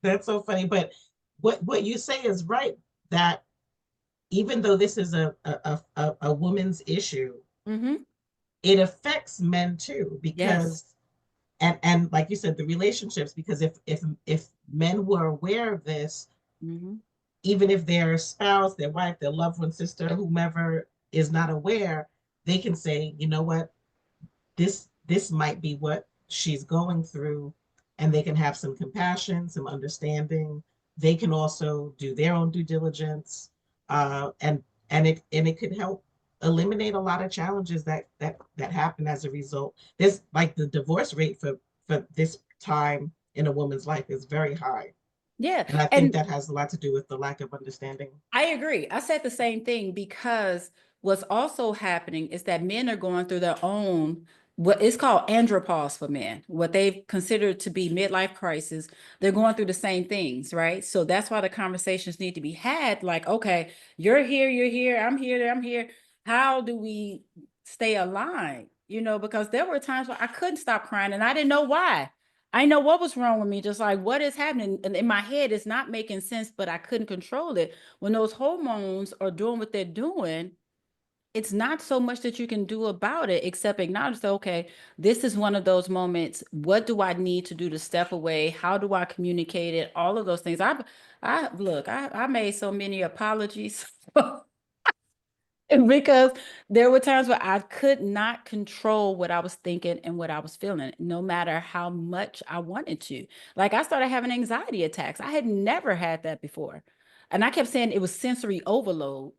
That's so funny. But what you say is right, that even though this is a woman's issue, Mm-hmm. it affects men too, Yes. because and like you said, the relationships, because if men were aware of this, Mm-hmm. even if their spouse, their wife, their loved one, sister, whomever is not aware, they can say, you know what, this might be what she's going through, and they can have some compassion, some understanding. They can also do their own due diligence, and it could help eliminate a lot of challenges that happen as a result. There's like the divorce rate for this time in a woman's life is very high, Yeah. and I think And that has a lot to do with the lack of understanding. I agree. I said the same thing because what's also happening is that men are going through their own, what is called andropause for men, what they've considered to be midlife crisis. They're going through the same things, right? So that's why the conversations need to be had. Like, okay, you're here, I'm here, I'm here. How do we stay aligned? You know, because there were times where I couldn't stop crying and I didn't know why. I know what was wrong with me, just like what is happening. And in my head, it's not making sense, but I couldn't control it. When those hormones are doing what they're doing, it's not so much that you can do about it except acknowledge that, okay, this is one of those moments. What do I need to do to step away? How do I communicate it? All of those things. I made so many apologies because there were times where I could not control what I was thinking and what I was feeling, no matter how much I wanted to. Like I started having anxiety attacks. I had never had that before. And I kept saying it was sensory overload.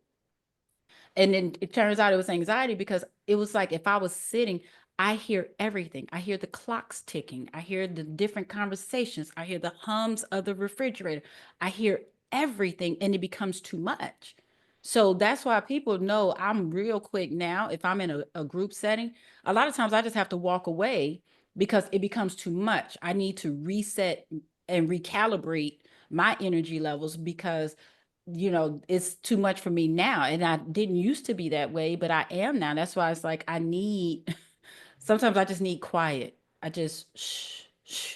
And then it turns out it was anxiety because it was like if I was sitting, I hear everything. I hear the clocks ticking. I hear the different conversations. I hear the hums of the refrigerator. I hear everything and it becomes too much. So that's why people know I'm real quick now. If I'm in a group setting, a lot of times I just have to walk away because it becomes too much. I need to reset and recalibrate my energy levels because it's too much for me now. And I didn't used to be that way, but I am now. That's why it's like sometimes I just need quiet. I just shh, shh,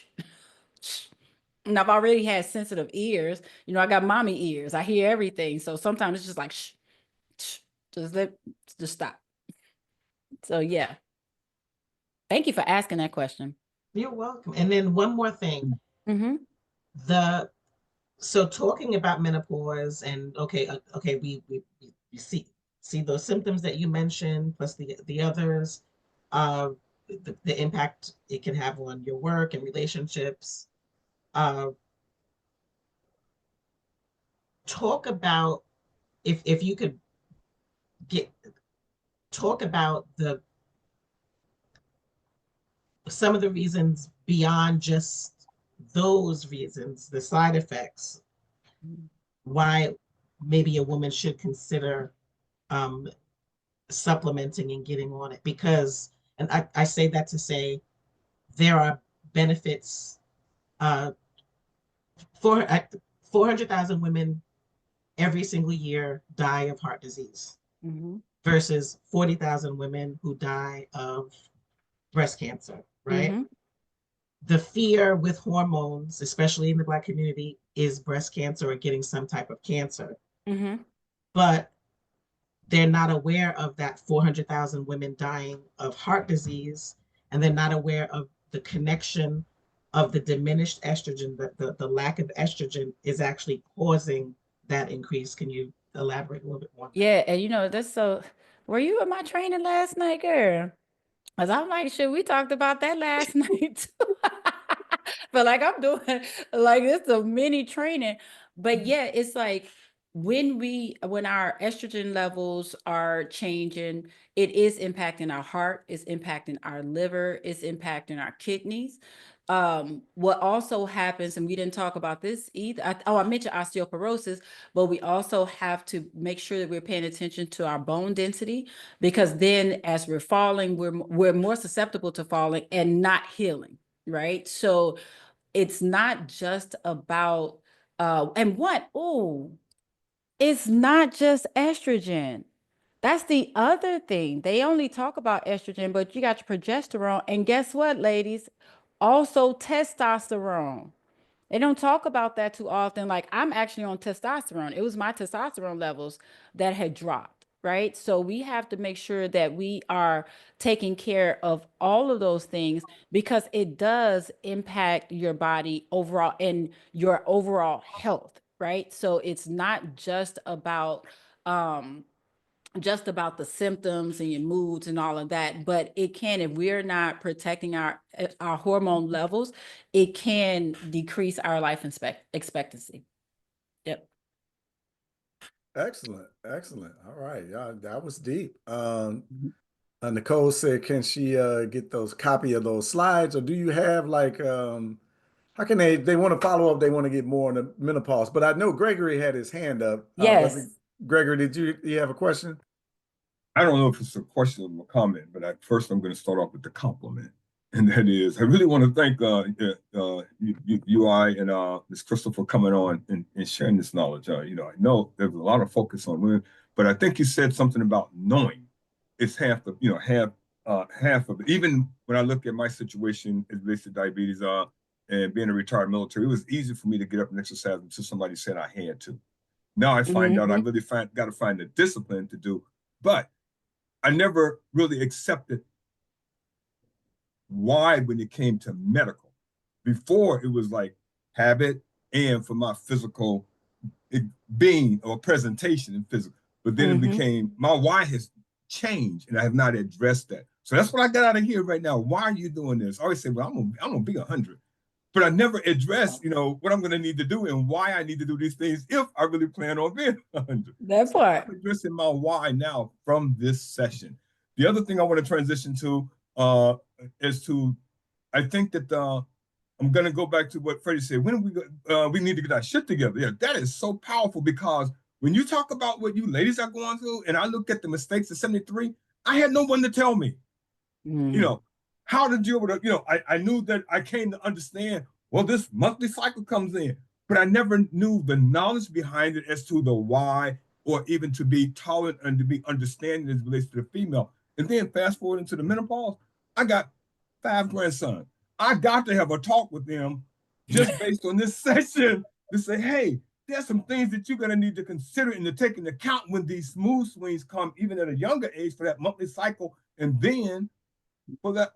shh. And I've already had sensitive ears. I got mommy ears. I hear everything. So sometimes it's just like shh, shh, just let just stop. So yeah. Thank you for asking that question. You're welcome. And then one more thing, Mm-hmm. the so talking about menopause and okay, we see those symptoms that you mentioned, plus the others, uh, the impact it can have on your work and relationships. Uh, talk about if you could get talk about the some of the reasons beyond just those reasons, the side effects, why maybe a woman should consider um, supplementing and getting on it. Because, and I say that to say there are benefits. Uh, for 400,000 women every single year die of heart disease Mm-hmm. versus 40,000 women who die of breast cancer, right? Mm-hmm. The fear with hormones, especially in the Black community, is breast cancer or getting some type of cancer. Mm-hmm. But they're not aware of that 400,000 women dying of heart disease, and they're not aware of the connection of the diminished estrogen, the lack of estrogen is actually causing that increase. Can you elaborate a little bit more on that? Yeah, and that's so. Were you at my training last night, girl? Cause I'm like, shit, we talked about that last night too. But like I'm doing like it's a mini training. But yeah, it's like when our estrogen levels are changing, it is impacting our heart, it's impacting our liver, it's impacting our kidneys. What also happens, and we didn't talk about this either. I mentioned osteoporosis, but we also have to make sure that we're paying attention to our bone density because then as we're falling, we're more susceptible to falling and not healing, right? So it's not just about and what, oh, it's not just estrogen. That's the other thing. They only talk about estrogen, but you got your progesterone. And guess what, ladies? Also testosterone. They don't talk about that too often. Like I'm actually on testosterone. It was my testosterone levels that had dropped, right? So we have to make sure that we are taking care of all of those things because it does impact your body overall and your overall health, right? So it's not just about um just about the symptoms and your moods and all of that, but it can, if we're not protecting our hormone levels, it can decrease our life expectancy. Yep. Excellent. Excellent. All right. Yeah, that was deep. Nicole said, can she get those copy of those slides, or do you have like how can they want to follow up, they want to get more on the menopause, but I know Gregory had his hand up. Brother Yes. Gregory, did you have a question? I don't know if it's a question or a comment, but first I'm going to start off with the compliment. And that is, I really want to thank UI and Ms. Krystal for coming on and sharing this knowledge. I know there's a lot of focus on women, but I think you said something about knowing. It's half of, half of it. Even when I look at my situation as relates to diabetes and being a retired military, it was easy for me to get up and exercise until somebody said I had to. Now I find out I really got to find the discipline to do, but I never really accepted why when it came to medical. Before it was like habit and for my physical being or presentation in physical. But then it became my why has changed and I have not addressed that. So that's what I got out of here right now. Why are you doing this? I always say, well, I'm gonna be 100. But I never addressed, what I'm going to need to do and why I need to do these things if I really plan on being 100. That part. I'm addressing my why now from this session. The other thing I want to transition to is to, I think that I'm going to go back to what Freddie said. When we need to get our shit together. Yeah, that is so powerful because when you talk about what you ladies are going through, and I look at the mistakes of 73, I had no one to tell me. How to deal with it. I knew that I came to understand, well, this monthly cycle comes in, but I never knew the knowledge behind it as to the why, or even to be tolerant and to be understanding as it relates to the female. And then fast forward into the menopause, I got 5 grandsons. I got to have a talk with them just based on this session to say, hey, there's some things that you're going to need to consider and to take into account when these mood swings come, even at a younger age for that monthly cycle. And then for that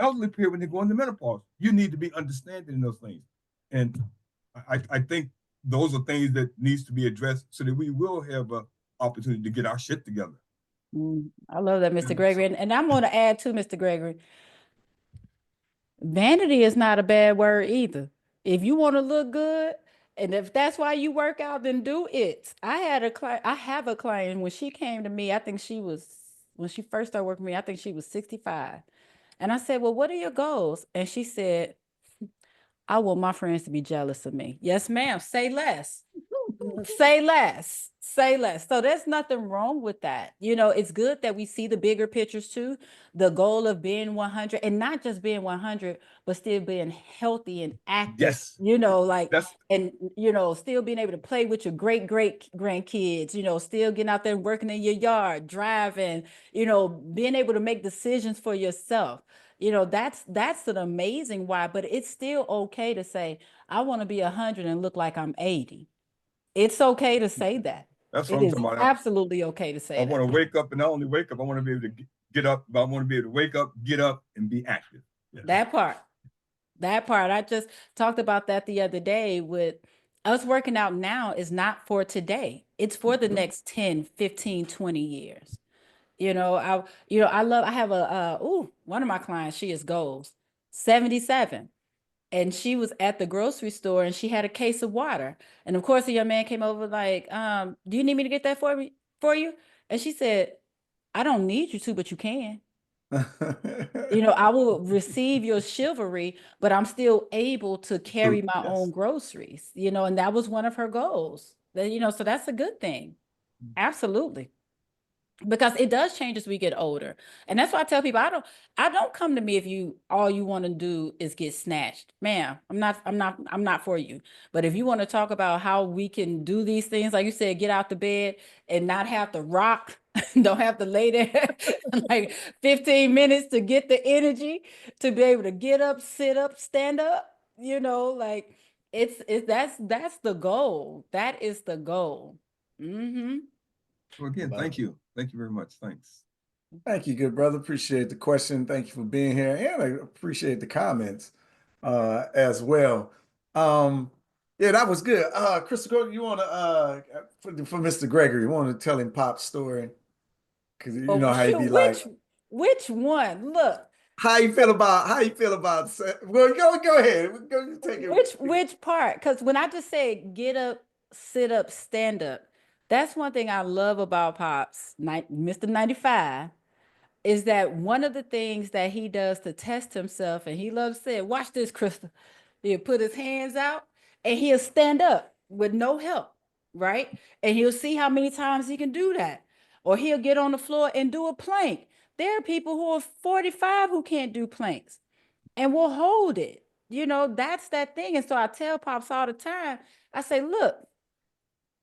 elderly period when they go into menopause, you need to be understanding in those things. And I think those are things that needs to be addressed so that we will have an opportunity to get our shit together. I love that, Mr. Gregory. And I'm going to add to Mr. Gregory, vanity is not a bad word either. If you want to look good, and if that's why you work out, then do it. I have a client when she came to me, when she first started working with me, I think she was 65. And I said, well, what are your goals? And she said, I want my friends to be jealous of me. Yes, ma'am. Say less. Say less. Say less. So there's nothing wrong with that. It's good that we see the bigger pictures too. The goal of being 100 and not just being 100, but still being healthy and active. Yes. Still being able to play with your great grandkids, still getting out there and working in your yard, driving, being able to make decisions for yourself. That's an amazing why, but it's still okay to say, I want to be 100 and look like I'm 80. It's okay to say that. That's what It I'm is talking about. absolutely okay to say I that. want to wake up, and not only wake up, I want to be able to get up, but I want to be able to wake up, get up, and be active. Yeah. That part. I just talked about that the other day with us working out now is not for today. It's for the next 10, 15, 20 years. I have one of my clients, she is goals, 77. And she was at the grocery store and she had a case of water. And of course, the young man came over like, do you need me to get that for you? And she said, I don't need you to, but you can. I will receive your chivalry, but I'm still able to carry my own groceries, and that was one of her goals. So that's a good thing. Absolutely. Because it does change as we get older. And that's why I tell people, I don't come to me if all you want to do is get snatched. Ma'am, I'm not for you. But if you want to talk about how we can do these things, like you said, get out the bed and not have to rock, don't have to lay there like 15 minutes to get the energy to be able to get up, sit up, stand up, that's the goal. That is the goal. Well, again, thank you. Thank you very much. Thanks. Thank you, good brother. Appreciate the question. Thank you for being here. And I appreciate the comments as well. Yeah, that was good. Krystal, you want to for Mr. Gregory, you want to tell him Pop's story? Because you Oh, know how he shoot, be like, which one? Look, how you feel about well, go ahead. Go take it. which part? Because when I just said get up, sit up, stand up, that's one thing I love about Pops, Mr. 95, is that one of the things that he does to test himself, and he loves to say, watch this, Krystal. He'll put his hands out and he'll stand up with no help, right? And he'll see how many times he can do that. Or he'll get on the floor and do a plank. There are people who are 45 who can't do planks and will hold it. You know, that's that thing. And so I tell Pops all the time, I say, look,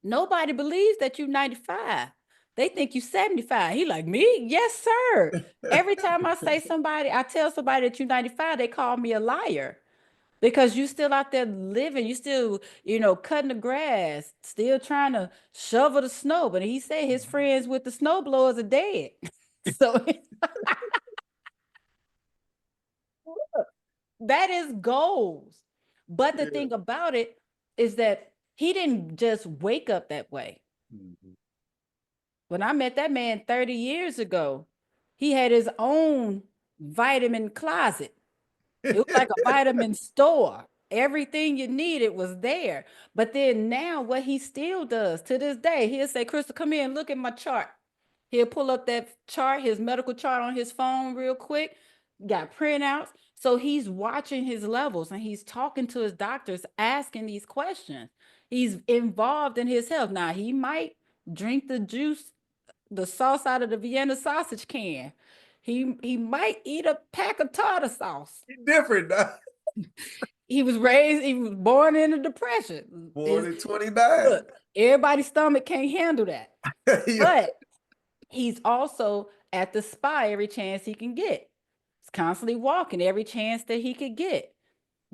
nobody believes that you're 95. They think you're 75. He like, me? Yes, sir. Every time I tell somebody that you're 95, they call me a liar because you still out there living, you still, cutting the grass, still trying to shovel the snow. But he said his friends with the snow blowers are dead. So that is goals. But the Yeah. thing about it is that he didn't just wake up that way. Mhm. When I met that man 30 years ago, he had his own vitamin closet. It was like a vitamin store. Everything you needed was there. But then now, what he still does to this day, he'll say, Krystal, come here and look at my chart. He'll pull up that chart, his medical chart on his phone real quick, got printouts. So he's watching his levels and he's talking to his doctors, asking these questions. He's involved in his health. Now, he might drink the juice, the sauce out of the Vienna sausage can. He might eat a pack of tartar sauce. Different. He was born in a depression. Born in 29. Look, everybody's stomach can't handle that. Yeah. But he's also at the spa every chance he can get. He's constantly walking every chance that he could get.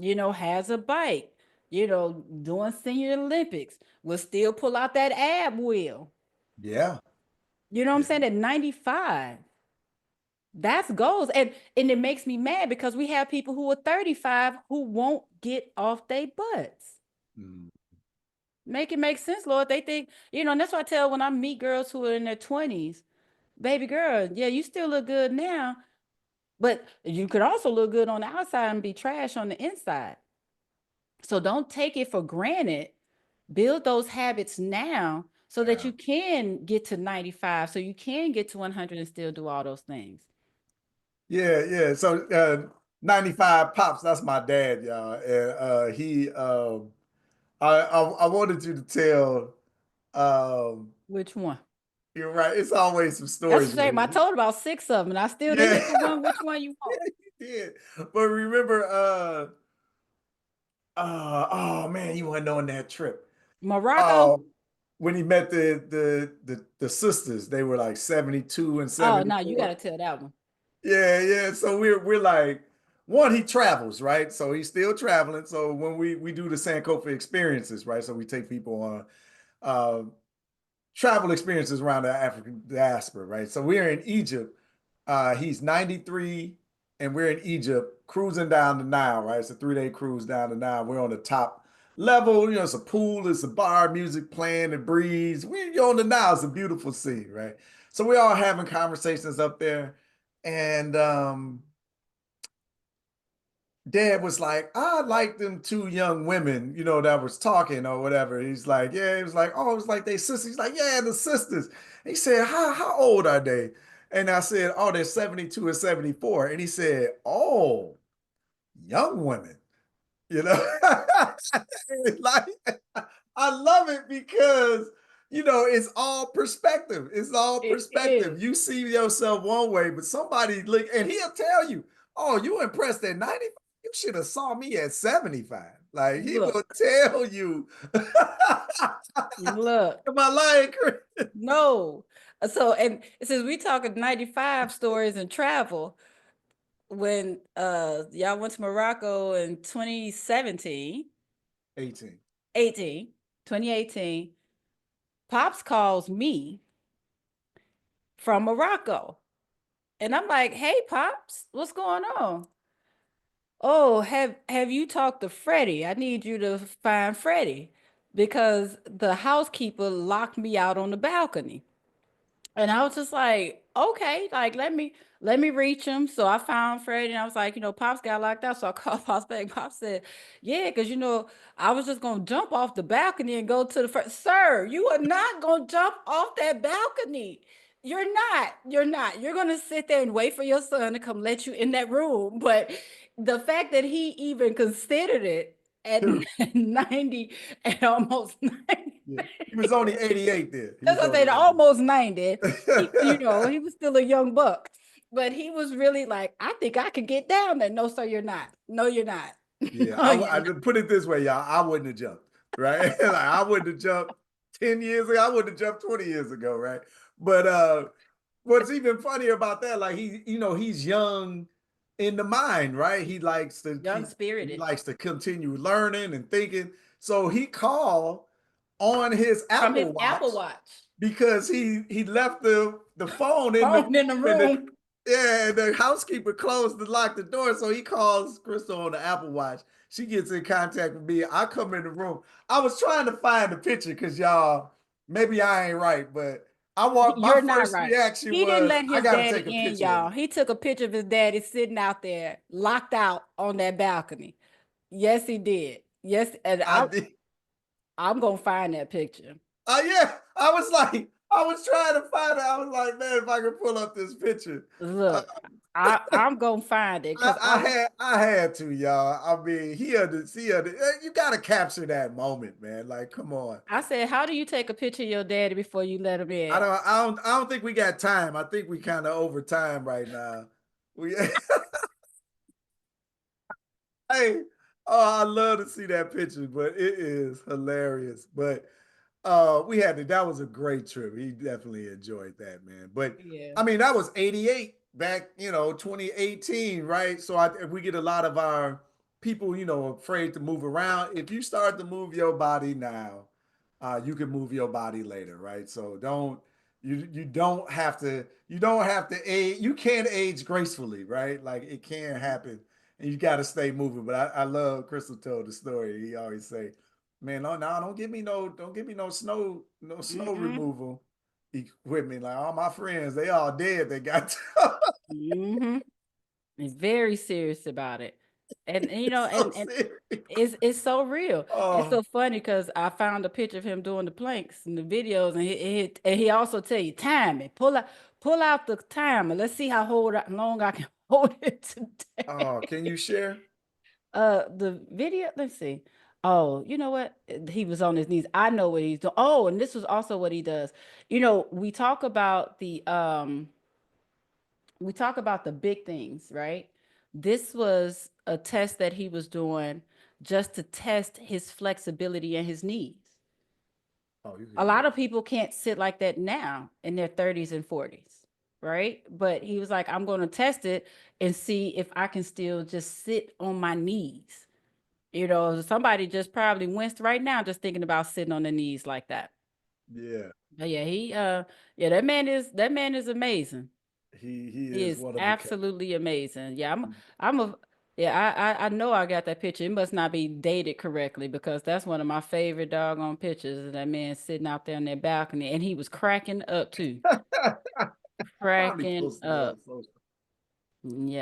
Has a bike, doing senior Olympics, will still pull out that ab wheel. Yeah. You know what I'm Yeah. saying? At 95. That's goals. And it makes me mad because we have people who are 35 who won't get off their butts. Mm. Make it make sense, Lord. They think, and that's why I tell when I meet girls who are in their 20s, baby girl, yeah, you still look good now, but you could also look good on the outside and be trash on the inside. So don't take it for granted. Build those habits now so that Yeah. you can get to 95, so you can get to 100 and still do all those things. Yeah, yeah. So 95 Pops, that's my dad, y'all. And he I wanted you to tell Which one? you're right, it's always some That's the stories with same. I him. told about 6 of them, and I still didn't Yeah, hit the one. Which one you want? he did. But remember oh man, you weren't on that trip. Morocco? Uh when he met the sisters, they were like 72 and Oh, no, you got 74. to tell that one. Yeah, yeah. So we're like, one, he travels, right? So he's still traveling. So when we do the Sankofa experiences, right? So we take people on uh travel experiences around the African diaspora, right? So we're in Egypt. He's 93 and we're in Egypt cruising down the Nile, right? It's a 3-day cruise down the Nile. We're on the top level, it's a pool, it's a bar, music playing, the breeze. We're on the Nile, it's a beautiful scene, right? So we're all having conversations up there. And Dad was like, I like them two young women, that was talking or whatever. He's like, yeah, he was like, oh, it was like they sisters. He's like, yeah, the sisters. He said, how old are they? And I said, oh, they're 72 and 74. And he said, oh, young women, you know. Like, I love it because, it's all perspective. It's all It perspective. is. You see yourself one way, but somebody look, and he'll tell you, oh, you impressed at 90? You should have saw me at 75. Like he will Look, tell you. look, Am I lying, Chris? no. So, and since we talking 95 stories and travel, when y'all went to Morocco in 2017, 18. 2018, Pops calls me from Morocco. And I'm like, hey, Pops, what's going on? oh, have you talked to Freddie? I need you to find Freddie because the housekeeper locked me out on the balcony. And I was just like, okay, like let me reach him. So I found Freddie and I was like, Pops got locked out. So I called Pops back. Pops said, yeah, because I was just gonna jump off the balcony and go to the first. Sir, you are not gonna jump off that balcony. You're not. You're not. You're gonna sit there and wait for your son to come let you in that room. But the fact that he even considered it at 90, at almost 90. Yeah. He was only 88 then. He That's was what I said, only almost 90. 88. He was still a young buck. But he was really like, I think I could get down there. No, sir, you're not. No, you're not. Yeah, No, you're I not. put it this way, y'all. I wouldn't have jumped, right? Like I wouldn't have jumped 10 years ago. I wouldn't have jumped 20 years ago, right? But what's even funnier about that, like he's young in the mind, right? Young He spirited. likes to continue learning and thinking. So he called on his From his Apple Watch Apple Watch. because he left the phone in Phone in the room. yeah, and the housekeeper closed to lock the door. So he calls Krystal on the Apple Watch. She gets in contact with me. I come in the room. I was trying to find the picture because y'all, maybe I ain't right, but my You're not first right. reaction He didn't was let I his gotta daddy take a in, picture of y'all. it. He took a picture of his daddy sitting out there, locked out on that balcony. Yes, he did. Yes, and I did. I'm gonna find that picture. Yeah. I was trying to find it. I was like, man, if I could pull up this picture. Uh, Look, I'm gonna find it because I had to, y'all. I mean, you gotta capture that moment, man. Like, come on. I said, how do you take a picture of your daddy before you let him in? I don't think we got time. I think we kind of over time right now. We hey, oh, I love to see that picture, but it is hilarious. But that was a great trip. He definitely enjoyed that, man. But Yeah. I mean, that was 88 back, 2018, right? So we get a lot of our people, afraid to move around. If you start to move your body now, you can move your body later, right? So you don't have to age. You can't age gracefully, right? Like it can happen, and you got to stay moving. But I love Krystal told the story. He always say, man, no, don't give me no snow Mm-hmm. removal equipment. Like all my friends, they all dead. They got Mm-hmm. He's very serious about it. And so and serious. it's so real. It's Oh, so funny because I found a picture of him doing the planks and the videos, and he also tell you time it. Pull out the timer. Let's see long I can hold it today. oh, can you share? The video, let's see. Oh, you know what? He was on his knees. I know what he's doing. Oh, and this was also what he does. We talk about the big things, right? This was a test that he was doing just to test his flexibility and his knees. Oh, you A can lot go. of people can't sit like that now in their 30s and 40s, right? But he was like, I'm going to test it and see if I can still just sit on my knees. Somebody just probably winced right now just thinking about sitting on the knees like that. Yeah, But yeah, yeah, that man is amazing. he He is is one of a kind. absolutely amazing. Yeah, I'm a yeah, I know I got that picture. It must not be dated correctly because that's one of my favorite doggone pictures of that man sitting out there on that balcony and he was cracking up too. Probably Cracking posted it on up. social.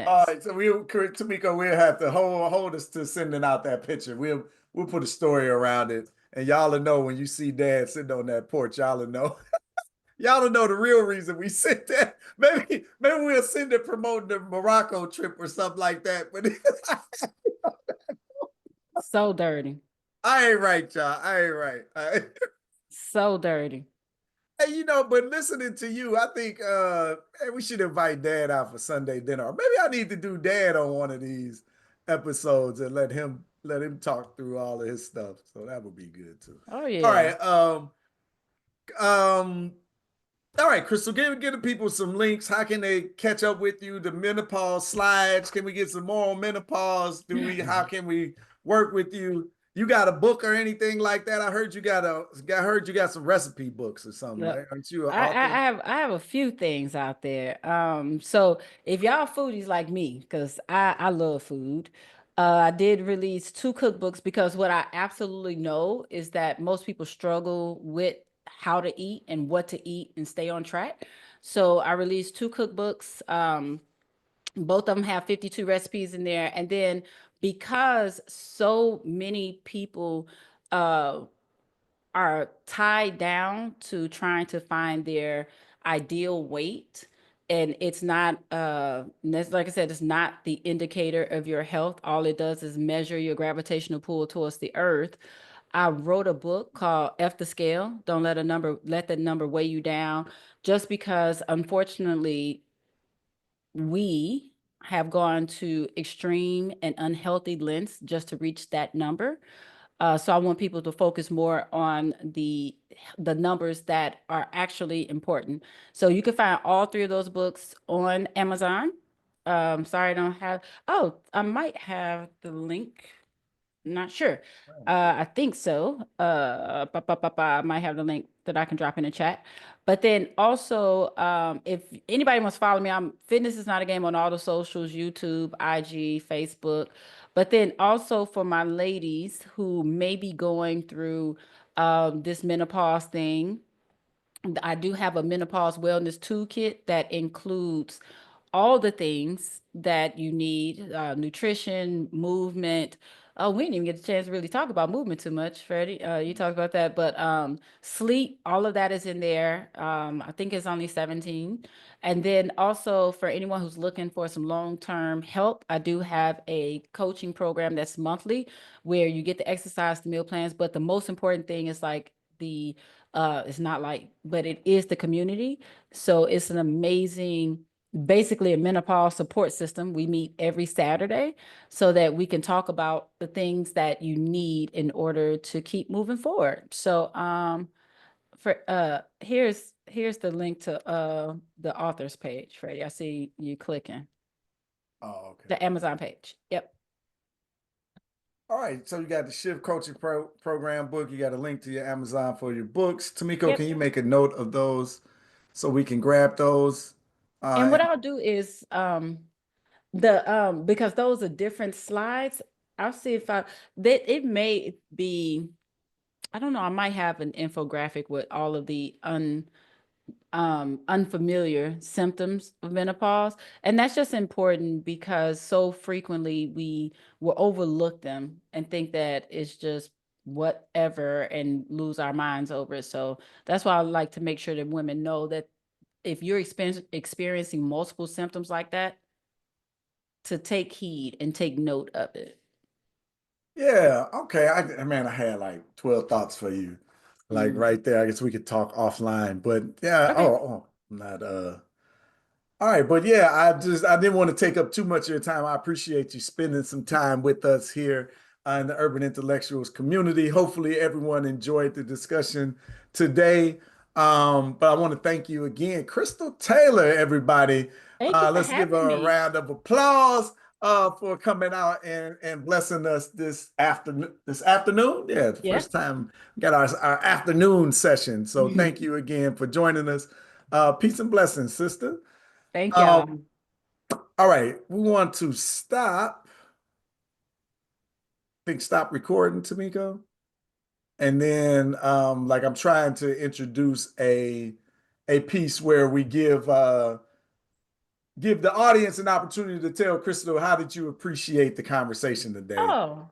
All Yes. right, so Tamika, we'll have to hold us to sending out that picture. We'll put a story around it, and y'all will know when you see Dad sitting on that porch. Y'all will know. Y'all don't know the real reason we sent that. Maybe we'll send it promoting the Morocco trip or something like that. But So dirty. I ain't right, y'all. I ain't right. So dirty. Hey, but listening to you, I think hey, we should invite Dad out for Sunday dinner. Or maybe I need to do Dad on one of these episodes and let him talk through all of his stuff. So that would be good too. Oh All yeah. right. Um, all right, Krystal, give the people some links. How can they catch up with you? The menopause slides. Can we get some more on menopause? How can we work with you? You got a book or anything like that? I heard you got some recipe books or something, Look, right? Aren't you an I, I author? I have I have a few things out there. So if y'all foodies like me, because I love food, I did release 2 cookbooks because what I absolutely know is that most people struggle with how to eat and what to eat and stay on track. So I released 2 cookbooks. Both of them have 52 recipes in there. And then because so many people uh, are tied down to trying to find their ideal weight, and it's not like I said, it's not the indicator of your health. All it does is measure your gravitational pull towards the earth. I wrote a book called F the Scale. Don't let the number weigh you down. Just because unfortunately we have gone to extreme and unhealthy lengths just to reach that number. So I want people to focus more on the numbers that are actually important. So you can find all 3 of those books on Amazon. Sorry, I don't have. Oh, I might have the link. Not sure. I think so. I might have the link that I can drop in the chat. But then also, if anybody wants to follow me, I'm Fitness is Not a Game on all the socials, YouTube, IG, Facebook. But then also for my ladies who may be going through this menopause thing, I do have a menopause wellness toolkit that includes all the things that you need, nutrition, movement. Oh, we didn't even get a chance to really talk about movement too much, Freddie. You talked about that, but sleep, all of that is in there. I think it's only 17. And then also for anyone who's looking for some long-term help, I do have a coaching program that's monthly where you get the exercise, the meal plans, but the most important thing is like the it's not like, but it is the community. So it's an amazing, basically a menopause support system. We meet every Saturday so that we can talk about the things that you need in order to keep moving forward. So for here's the link to the author's page, Freddie. I see you clicking. Oh, okay. The Amazon page. Yep. All right, so you got the Shift Coaching Program book. You got a link to your Amazon for your books. Tamiko, Yep. can you make a note of those so we can grab those? And Uh, what I'll do is because those are different slides. I'll see if that it may be, I don't know, I might have an infographic with all of the unfamiliar symptoms of menopause. And that's just important because so frequently we will overlook them and think that it's just whatever and lose our minds over it. So that's why I like to make sure that women know that if you're experiencing multiple symptoms like that, to take heed and take note of it. yeah, okay. Man, I had like 12 thoughts for you, like Mm. right there. I guess we could talk offline, but yeah. Okay. I'm not. All right, but yeah, I didn't want to take up too much of your time. I appreciate you spending some time with us here in the Urban Intellectuals community. Hopefully, everyone enjoyed the discussion today. But I want to thank you again, Krystal Taylor, everybody. Thank you for Let's give having her a me. round of applause for coming out and blessing us this afternoon. This afternoon, yeah, the Yeah. first time we got our afternoon session. So thank you again for joining us. Peace and blessings, sister. Thank y'all. Um, all right, we want to stop. I think stop recording, Tamiko. And then like I'm trying to introduce a piece where we give the audience an opportunity to tell Krystal how did you appreciate the conversation today. Oh,